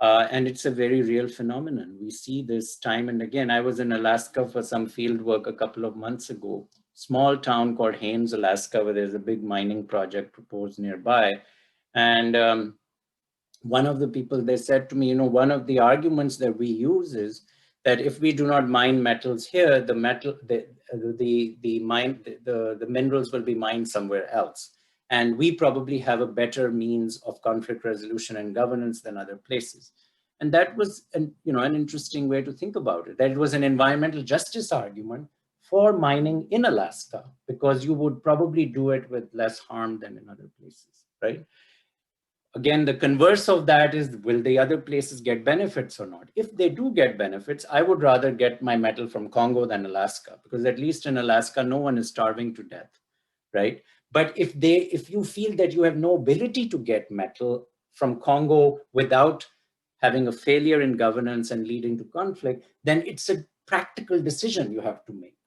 B: And it's a very real phenomenon. We see this time and again. I was in Alaska for some field work a couple of months ago, small town called Haines, Alaska, where there's a big mining project proposed nearby. And one of the people, they said to me, you know, one of the arguments that we use is that if we do not mine metals here, the minerals will be mined somewhere else. And we probably have a better means of conflict resolution and governance than other places. And that was an interesting way to think about it, that it was an environmental justice argument for mining in Alaska, because you would probably do it with less harm than in other places, right? Again, the converse of that is, will the other places get benefits or not? If they do get benefits, I would rather get my metal from Congo than Alaska, because at least in Alaska, no one is starving to death, right? But if you feel that you have no ability to get metal from Congo without having a failure in governance and leading to conflict, then it's a practical decision you have to make.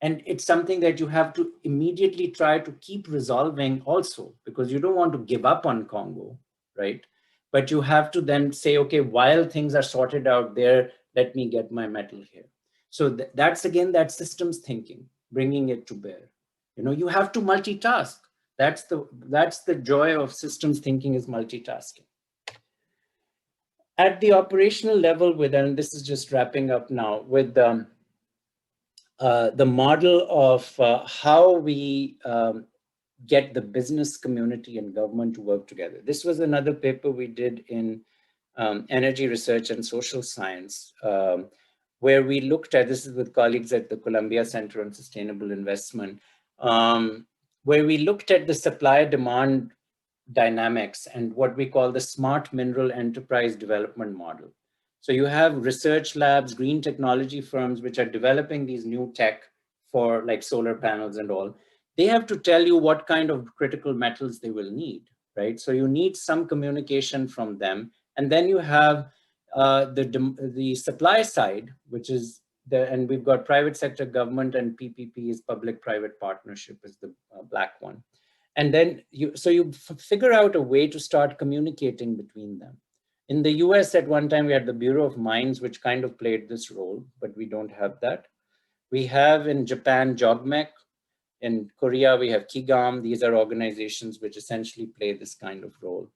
B: And it's something that you have to immediately try to keep resolving also, because you don't want to give up on Congo, right? But you have to then say, okay, while things are sorted out there, let me get my metal here. So that's, again, that systems thinking, bringing it to bear. You know, you have to multitask. That's the joy of systems thinking, is multitasking. At the operational level, and this is just wrapping up now, with the model of how we get the business community and government to work together. This was another paper we did in Energy Research and Social Science, where we looked at, this is with colleagues at the Columbia Center on Sustainable Investment, where we looked at the supply-demand dynamics and what we call the smart mineral enterprise development model. So you have research labs, green technology firms, which are developing these new tech for like solar panels and all. They have to tell you what kind of critical metals they will need, right? So you need some communication from them. And then you have the supply side, which is and we've got private sector, government, and PPP is public-private partnership is the black one. And then you figure out a way to start communicating between them. In the US at one time, we had the Bureau of Mines, which kind of played this role, but we don't have that. We have in Japan, JOGMEC. In Korea, we have KIGAM. These are organizations which essentially play this kind of role.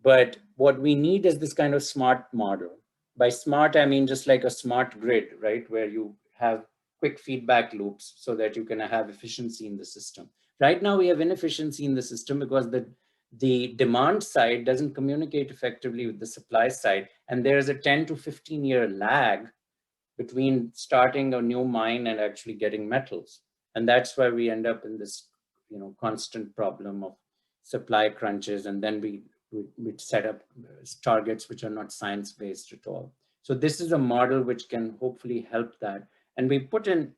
B: But what we need is this kind of smart model. By smart, I mean just like a smart grid, right? Where you have quick feedback loops so that you can have efficiency in the system. Right now, we have inefficiency in the system because the demand side doesn't communicate effectively with the supply side. And there's a 10 to 15 year lag between starting a new mine and actually getting metals. And that's why we end up in this constant problem of supply crunches. And then we set up targets which are not science-based at all. So this is a model which can hopefully help that. And we put in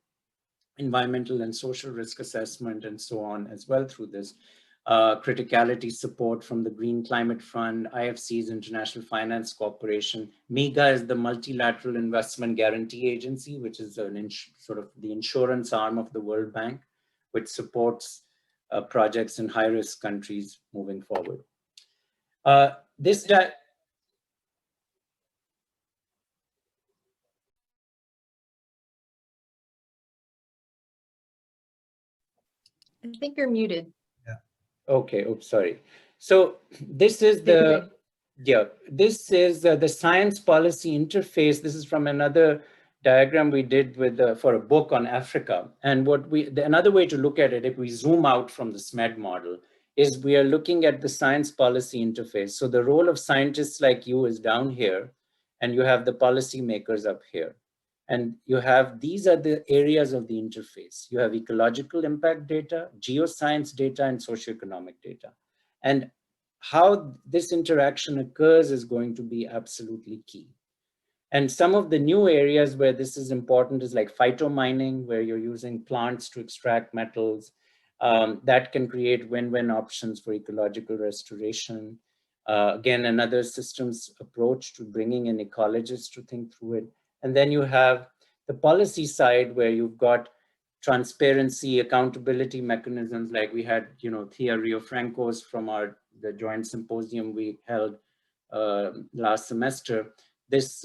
B: environmental and social risk assessment and so on as well through this. Criticality support from the Green Climate Fund, IFC's International Finance Corporation. MEGA is the Multilateral Investment Guarantee Agency, which is sort of the insurance arm of the World Bank, which supports projects in high-risk countries moving forward. I
C: think you're muted.
B: Yeah. Okay. Oops, sorry. So this is the science policy interface. This is from another diagram we did for a book on Africa. And another way to look at it, if we zoom out from the SMED model, is we are looking at the science policy interface. So the role of scientists like you is down here, and you have the policymakers up here. And these are the areas of the interface. You have ecological impact data, geoscience data, and socioeconomic data. And how this interaction occurs is going to be absolutely key. And some of the new areas where this is important is like phytomining, where you're using plants to extract metals. That can create win-win options for ecological restoration. Again, another systems approach to bringing in ecologists to think through it. And then you have the policy side where you've got transparency, accountability mechanisms, like we had, Thea Riofrancos from the joint symposium we held last semester. This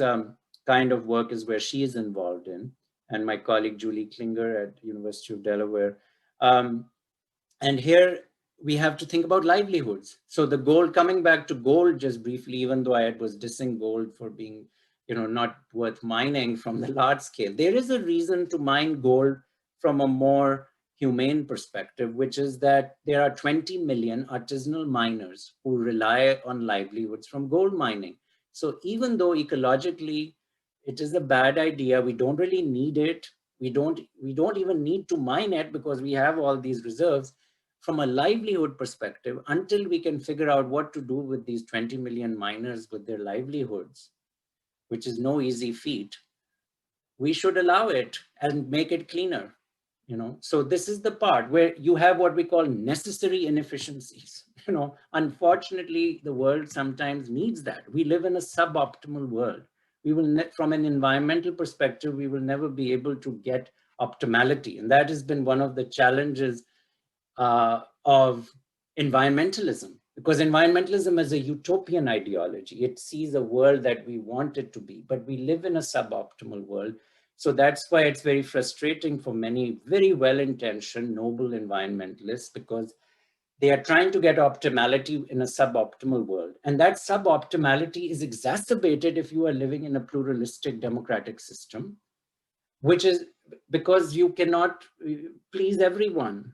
B: kind of work is where she is involved in, and my colleague Julie Klinger at University of Delaware. And here we have to think about livelihoods. So the gold, coming back to gold just briefly, even though I was dissing gold for being, not worth mining from the large scale, there is a reason to mine gold from a more humane perspective, which is that there are 20 million artisanal miners who rely on livelihoods from gold mining. So even though ecologically it is a bad idea, we don't really need it. We don't even need to mine it because we have all these reserves. From a livelihood perspective, until we can figure out what to do with these 20 million miners with their livelihoods, which is no easy feat, we should allow it and make it cleaner. So this is the part where you have what we call necessary inefficiencies. Unfortunately, the world sometimes needs that. We live in a suboptimal world. We will, from an environmental perspective, we will never be able to get optimality. And that has been one of the challenges of environmentalism, because environmentalism is a utopian ideology. It sees a world that we want it to be, but we live in a suboptimal world. So that's why it's very frustrating for many very well-intentioned, noble environmentalists, because they are trying to get optimality in a suboptimal world. And that suboptimality is exacerbated if you are living in a pluralistic democratic system, which is because you cannot please everyone.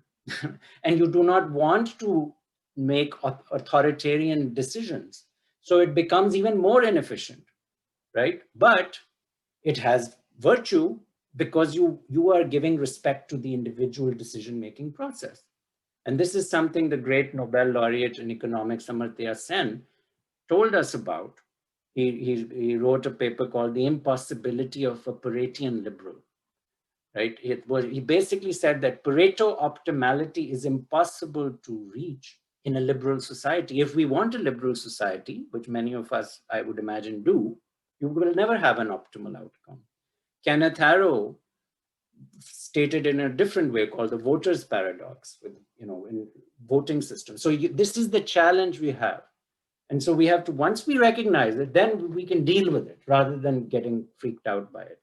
B: And you do not want to make authoritarian decisions. So it becomes even more inefficient, right? But it has virtue because you are giving respect to the individual decision-making process. And this is something the great Nobel laureate in economics, Amartya Sen, told us about. He wrote a paper called The Impossibility of a Paretian Liberal. Right? He basically said that Pareto optimality is impossible to reach in a liberal society. If we want a liberal society, which many of us, I would imagine, do, you will never have an optimal outcome. Kenneth Arrow stated in a different way called the voter's paradox, with, in voting system. So this is the challenge we have. And so we have to, once we recognize it, then we can deal with it rather than getting freaked out by it.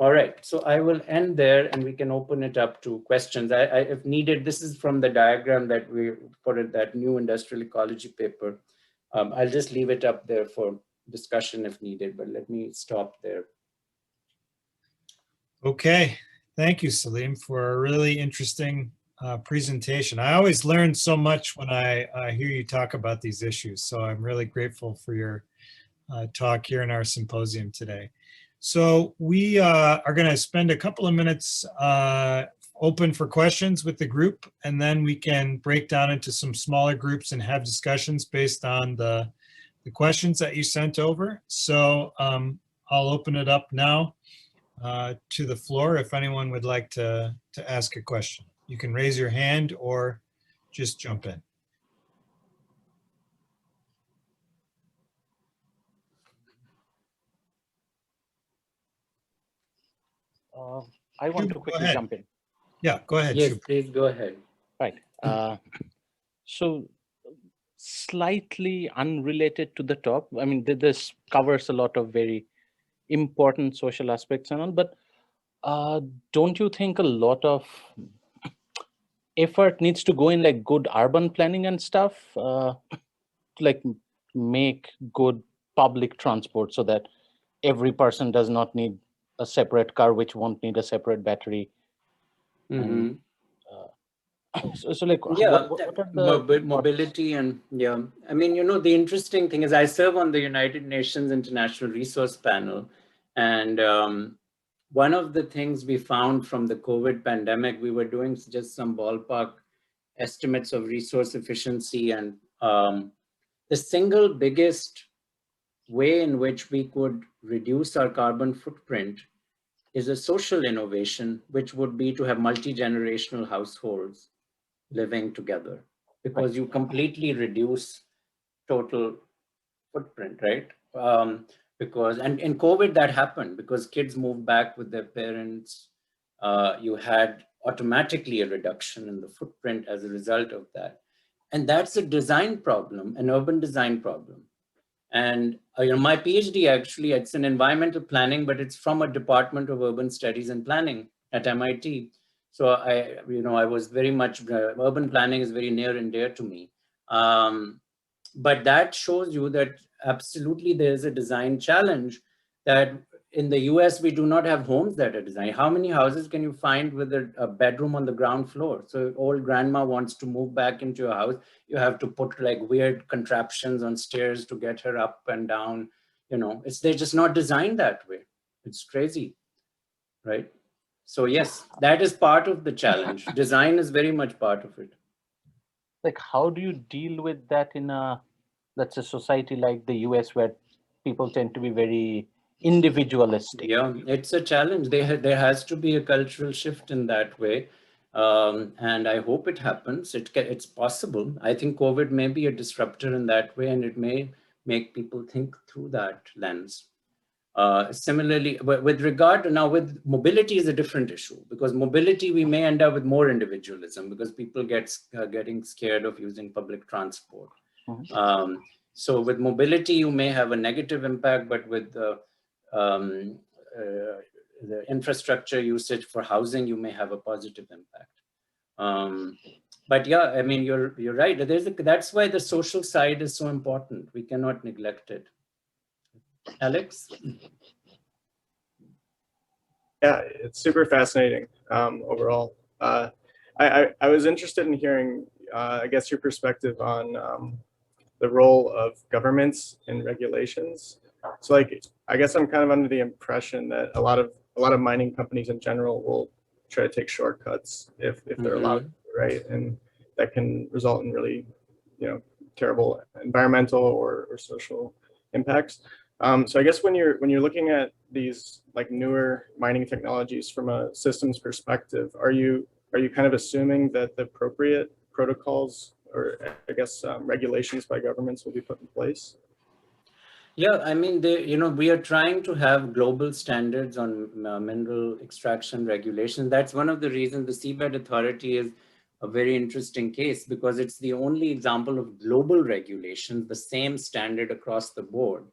B: All right, so I will end there and we can open it up to questions. If needed, this is from the diagram that we put in that new industrial ecology paper. I'll just leave it up there for discussion if needed, but let me stop there.
A: Okay, thank you, Saleem, for a really interesting presentation. I always learn so much when I hear you talk about these issues, so I'm really grateful for your talk here in our symposium today. So we are going to spend a couple of minutes open for questions with the group, and then we can break down into some smaller groups and have discussions based on the questions that you sent over. So I'll open it up now to the floor if anyone would like to ask a question. You can raise your hand or just jump in.
C: I want to quickly jump in.
A: Yeah, go ahead.
B: Yes, please go ahead.
C: Right. So slightly unrelated to the talk. I mean, this covers a lot of very important social aspects and all, but don't you think a lot of effort needs to go in like good urban planning and stuff to like make good public transport so that every person does not need a separate car, which won't need a separate battery?
B: Mm-hmm.
C: So like,
B: yeah,
C: what are the
B: mobility and yeah, I mean, the interesting thing is I serve on the United Nations International Resource Panel, and one of the things we found from the COVID pandemic, we were doing just some ballpark estimates of resource efficiency, and the single biggest way in which we could reduce our carbon footprint is a social innovation, which would be to have multi-generational households living together, because you completely reduce total footprint, right? Because, and in COVID that happened because kids moved back with their parents. You had automatically a reduction in the footprint as a result of that. And that's a design problem, an urban design problem. And my PhD actually, it's in environmental planning, but it's from a Department of Urban Studies and Planning at MIT. So I was very much, urban planning is very near and dear to me. But that shows you that absolutely there is a design challenge, that in the US, we do not have homes that are designed. How many houses can you find with a bedroom on the ground floor? So old grandma wants to move back into your house. You have to put like weird contraptions on stairs to get her up and down. They're just not designed that way. It's crazy, right? So yes, that is part of the challenge. Design is very much part of it.
C: Like, how do you deal with that in that's a society like the US, where people tend to be very individualistic?
B: Yeah, it's a challenge. There has to be a cultural shift in that way. And I hope it happens. It's possible. I think COVID may be a disruptor in that way, and it may make people think through that lens. Similarly, with regard to now, with mobility is a different issue, because mobility, we may end up with more individualism because people getting scared of using public transport.
C: Mhm.
B: So with mobility, you may have a negative impact, but with the infrastructure usage for housing, you may have a positive impact. But yeah, I mean, you're right. That's why the social side is so important. We cannot neglect it. Alex?
D: Yeah, it's super fascinating overall. I was interested in hearing, I guess, your perspective on the role of governments in regulations. So, like, I guess I'm kind of under the impression that a lot of mining companies in general will try to take shortcuts if they're allowed to, right? And that can result in really, terrible environmental or social impacts. So I guess when you're looking at these like newer mining technologies from a systems perspective, are you kind of assuming that the appropriate protocols or I guess regulations by governments will be put in place?
B: Yeah, I mean, we are trying to have global standards on mineral extraction regulation. That's one of the reasons the Seabed Authority is a very interesting case, because it's the only example of global regulation, the same standard across the board,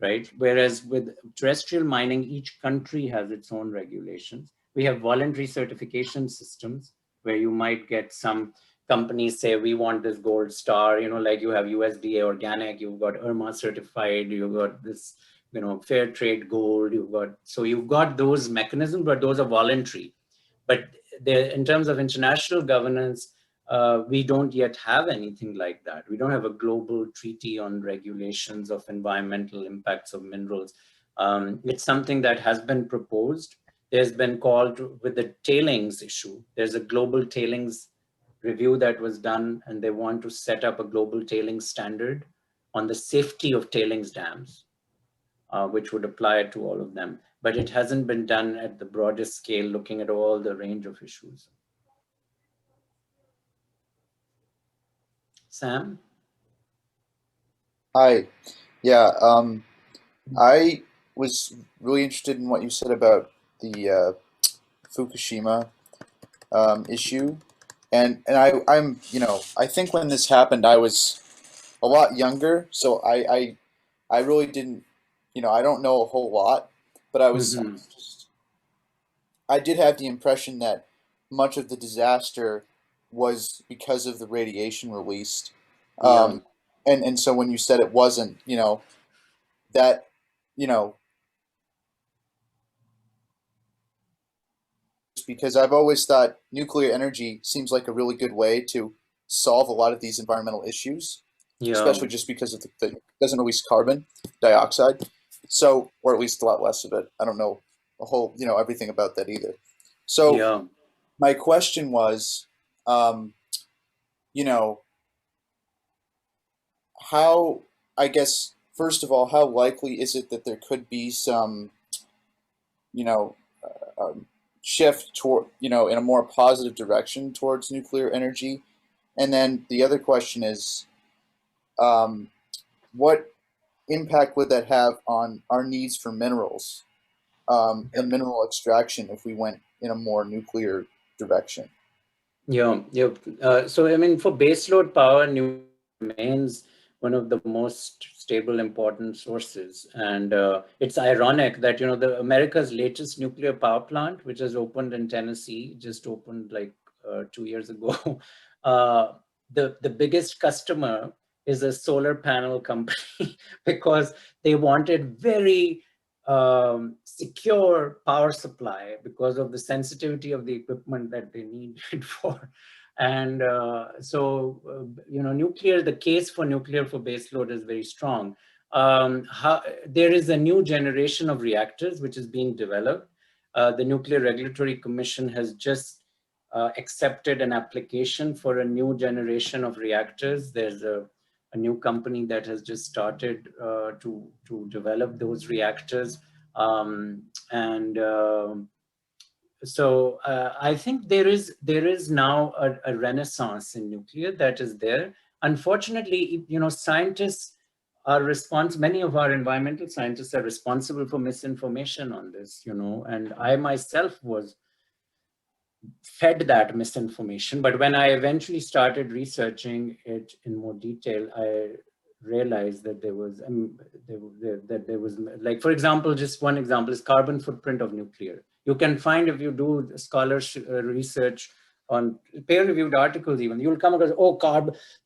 B: right? Whereas with terrestrial mining, each country has its own regulations. We have voluntary certification systems where you might get some companies say, we want this gold star, like you have USDA organic, you've got IRMA certified, you've got this, fair trade gold, you've got those mechanisms, but those are voluntary. But in terms of international governance, we don't yet have anything like that. We don't have a global treaty on regulations of environmental impacts of minerals. It's something that has been proposed. There's been called with the tailings issue. There's a global tailings review that was done, and they want to set up a global tailings standard on the safety of tailings dams, which would apply to all of them. But it hasn't been done at the broadest scale, looking at all the range of issues. Sam?
E: Hi. Yeah, I was really interested in what you said about the Fukushima issue. And I'm, I think when this happened, I was a lot younger, so I really didn't, I don't know a whole lot, but I did have the impression that much of the disaster was because of the radiation released. And so when you said it wasn't, that, because I've always thought nuclear energy seems like a really good way to solve a lot of these environmental issues, especially just because of it doesn't release carbon dioxide. So, or at least a lot less of it. I don't know a whole, everything about that either. So my question was, how, I guess, first of all, how likely is it that there could be some, shift toward, in a more positive direction towards nuclear energy? And then the other question is, what impact would that have on our needs for minerals and mineral extraction if we went in a more nuclear direction?
B: So I mean, for baseload power, nuclear remains one of the most stable, important sources. And it's ironic that, the America's latest nuclear power plant, which has opened in Tennessee, just opened like 2 years ago, the biggest customer is a solar panel company because they wanted very secure power supply because of the sensitivity of the equipment that they need it for. And nuclear, the case for nuclear for baseload is very strong. There is a new generation of reactors which is being developed. The Nuclear Regulatory Commission has just accepted an application for a new generation of reactors. There's a new company that has just started to develop those reactors. So I think there is now a renaissance in nuclear that is there. Unfortunately, scientists are many of our environmental scientists are responsible for misinformation on this, and I myself was fed that misinformation. But when I eventually started researching it in more detail, I realized that there was like, for example, just one example is carbon footprint of nuclear. You can find, if you do scholarship research on peer-reviewed articles even, you'll come across,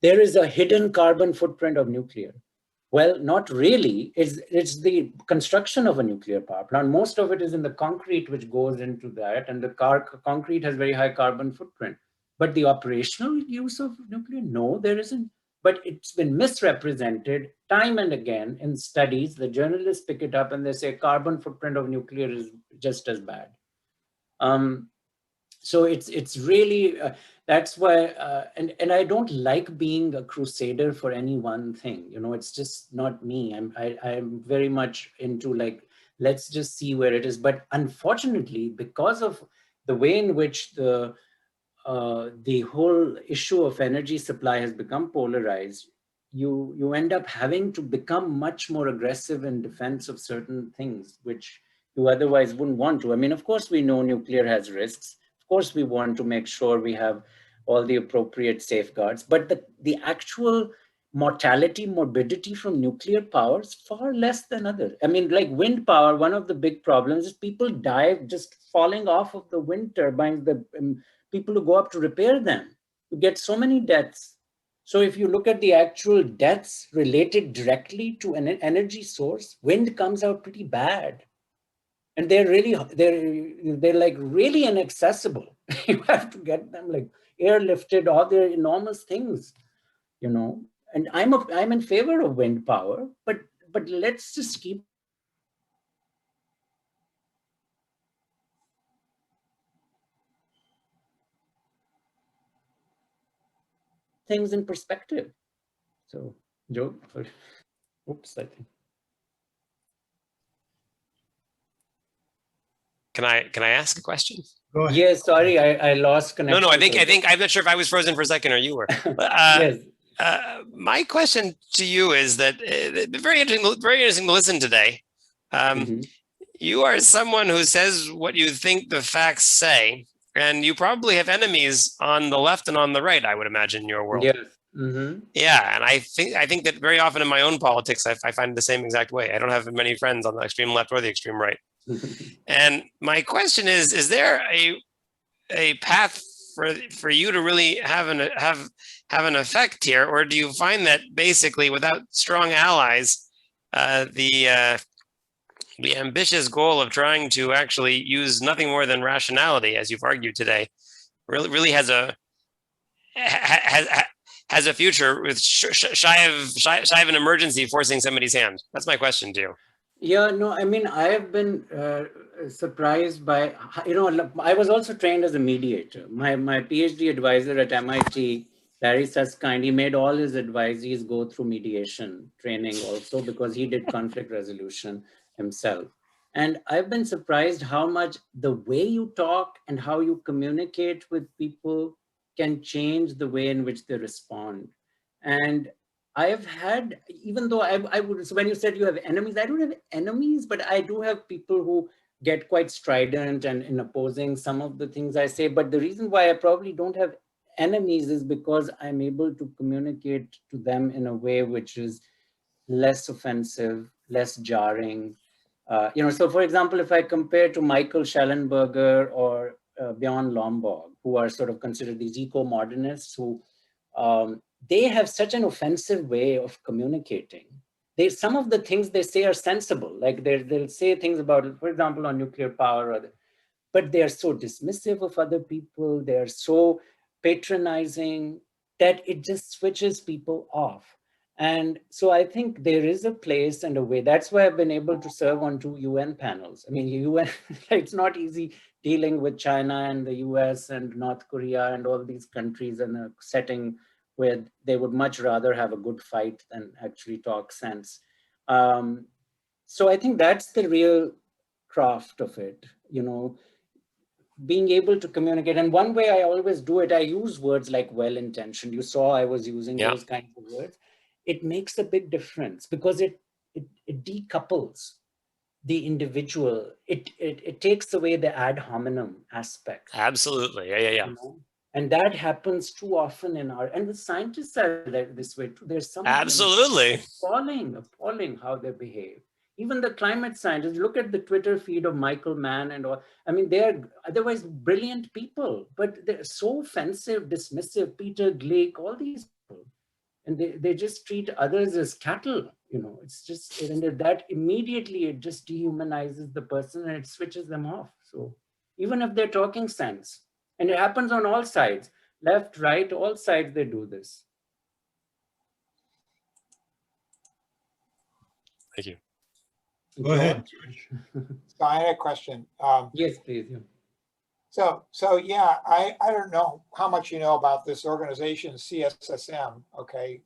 B: there is a hidden carbon footprint of nuclear. Well, not really. It's the construction of a nuclear power plant. Most of it is in the concrete which goes into that, and the concrete has very high carbon footprint. But the operational use of nuclear, no, there isn't. But it's been misrepresented time and again in studies. The journalists pick it up and they say carbon footprint of nuclear is just as bad. So it's really, that's why, and I don't like being a crusader for any one thing. It's just not me. I'm very much into like, let's just see where it is. But unfortunately, because of the way in which the whole issue of energy supply has become polarized, you end up having to become much more aggressive in defense of certain things, which you otherwise wouldn't want to. I mean, of course, we know nuclear has risks. Of course, we want to make sure we have all the appropriate safeguards, but the actual mortality, morbidity from nuclear power is far less than others. I mean, like wind power, one of the big problems is people die just falling off of the wind turbines, the people who go up to repair them. You get so many deaths. So if you look at the actual deaths related directly to an energy source, wind comes out pretty bad. And they're like really inaccessible. You have to get them like airlifted, all their enormous things, And I'm in favor of wind power, but let's just keep things in perspective. So, Joe, oops, I think.
F: Can I ask a question?
A: Go ahead.
B: Yes, sorry, I lost connection.
F: No, I think I'm not sure if I was frozen for a second or you were.
B: Yes.
F: My question to you is that very interesting to listen today. You are someone who says what you think the facts say, and you probably have enemies on the left and on the right, I would imagine, in your world.
B: Yes.
F: Yeah, and I think that very often in my own politics, I find the same exact way. I don't have many friends on the extreme left or the extreme right. And my question is there a path for you to really have an effect here, or do you find that basically without strong allies, the ambitious goal of trying to actually use nothing more than rationality, as you've argued today, really has a future with shy of an emergency forcing somebody's hand? That's my question to you.
B: Yeah, no, I mean, I have been surprised by, I was also trained as a mediator. My PhD advisor at MIT, Larry Susskind, he made all his advisees go through mediation training also because he did conflict resolution himself. And I've been surprised how much the way you talk and how you communicate with people can change the way in which they respond. And I've had, even though I would, so when you said you have enemies, I don't have enemies, but I do have people who get quite strident and in opposing some of the things I say. But the reason why I probably don't have enemies is because I'm able to communicate to them in a way which is less offensive, less jarring. So for example, if I compare to Michael Schellenberger or Bjorn Lomborg, who are sort of considered these eco-modernists who they have such an offensive way of communicating. Some of the things they say are sensible, like they'll say things about, for example, on nuclear power, but they are so dismissive of other people. They are so patronizing that it just switches people off. And so I think there is a place and a way. That's why I've been able to serve on 2 UN panels. I mean, UN, it's not easy dealing with China and the US and North Korea and all these countries in a setting where they would much rather have a good fight than actually talk sense. So I think that's the real craft of it, being able to communicate. And one way I always do it, I use words like well-intentioned. You saw I was using those kinds of words. It makes a big difference because it decouples the individual. It takes away the ad hominem aspect.
F: Absolutely. Yeah.
B: And that happens too often and the scientists are this way too. There's some
F: Absolutely
B: appalling how they behave. Even the climate scientists, look at the Twitter feed of Michael Mann and all. I mean, they're otherwise brilliant people, but they're so offensive, dismissive. Peter Glick, all these people. And they just treat others as cattle, it's just, and that immediately it just dehumanizes the person and it switches them off. So even if they're talking sense, and it happens on all sides, left, right, all sides, they do this.
F: Thank you.
A: Go ahead.
G: So I had a question.
B: Yes, please. Yeah.
G: So yeah, I don't know how much you know about this organization, CSSM, okay?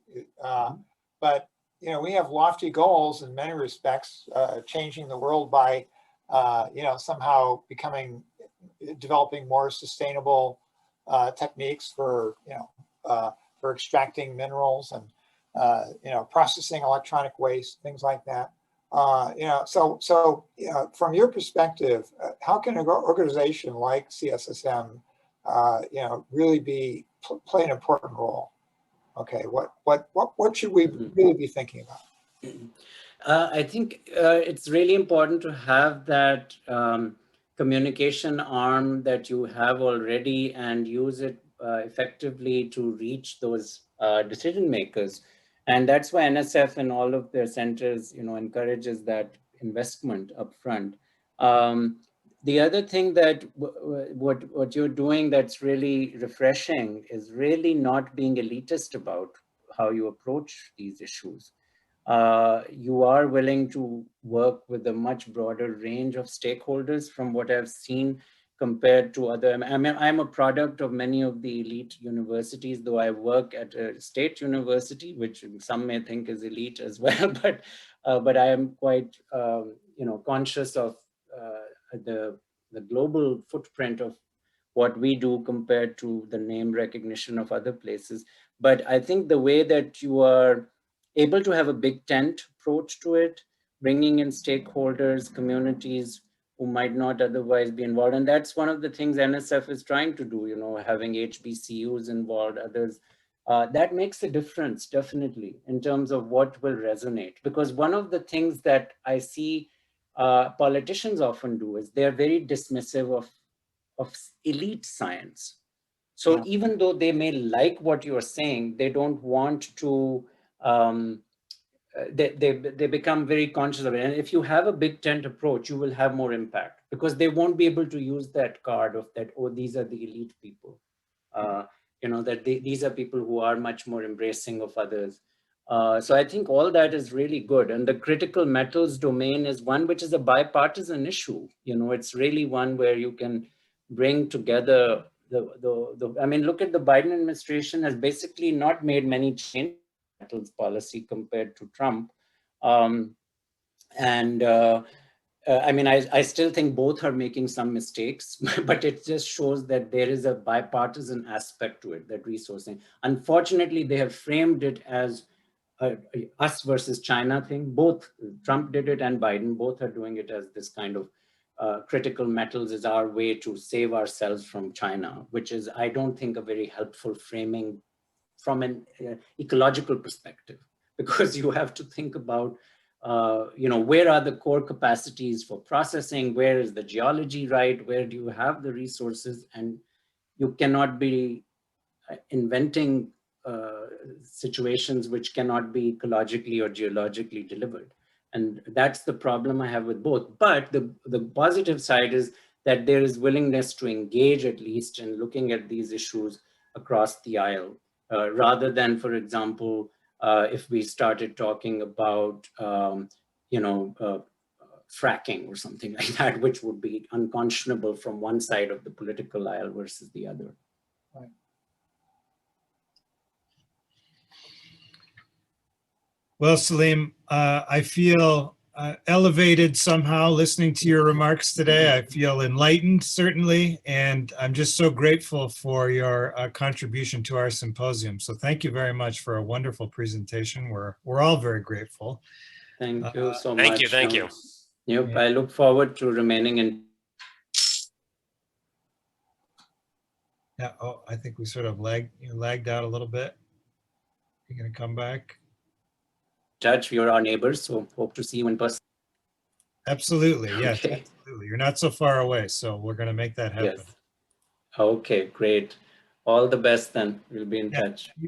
G: But, we have lofty goals in many respects, changing the world by, somehow developing more sustainable techniques for extracting minerals and, processing electronic waste, things like that. So from your perspective, how can an organization like CSSM, really play an important role? Okay, what should we really be thinking about?
B: I think it's really important to have that communication arm that you have already and use it effectively to reach those decision makers. And that's why NSF and all of their centers, encourages that investment upfront. The other thing that what you're doing that's really refreshing is really not being elitist about how you approach these issues. You are willing to work with a much broader range of stakeholders from what I've seen compared to other. I'm a product of many of the elite universities, though I work at a state university, which some may think is elite as well, but I am quite conscious of the global footprint of what we do compared to the name recognition of other places. But I think the way that you are able to have a big tent approach to it, bringing in stakeholders, communities who might not otherwise be involved. And that's one of the things NSF is trying to do, having HBCUs involved, others. That makes a difference, definitely, in terms of what will resonate. Because one of the things that I see politicians often do is they're very dismissive of elite science. So even though they may like what you're saying, they don't want to, they become very conscious of it. And if you have a big tent approach, you will have more impact because they won't be able to use that card of that, oh, these are the elite people. These are people who are much more embracing of others. So I think all that is really good. And the critical metals domain is one which is a bipartisan issue. It's really one where you can bring together look at the Biden administration has basically not made many changes in metals policy compared to Trump. I still think both are making some mistakes, but it just shows that there is a bipartisan aspect to it, that resourcing. Unfortunately, they have framed it as us versus China thing. Both Trump did it and Biden, both are doing it as this kind of critical metals is our way to save ourselves from China, which is, I don't think, a very helpful framing from an ecological perspective. because you have to think about, where are the core capacities for processing? Where is the geology right? Where do you have the resources? And you cannot be inventing situations which cannot be ecologically or geologically delivered. And that's the problem I have with both. But the positive side is that there is willingness to engage, at least in looking at these issues across the aisle, rather than, for example, if we started talking about, fracking or something like that, which would be unconscionable from one side of the political aisle versus the other.
G: Right.
A: Well, Saleem, I feel elevated somehow listening to your remarks today. I feel enlightened, certainly, and I'm just so grateful for your contribution to our symposium. So thank you very much for a wonderful presentation. We're all very grateful.
B: Thank you so much.
F: Thank you.
B: Yep,
A: Yeah.
B: I look forward to remaining in
A: Yeah. Oh, I think we sort of lagged out a little bit. You're going to come back?
B: touch. You're our neighbors, so hope to see you in person.
A: Absolutely. Yes,
B: Okay.
A: absolutely. You're not so far away, so we're going to make that happen.
B: Yes. Okay, great. All the best then. We'll be in
A: Yeah.
B: touch.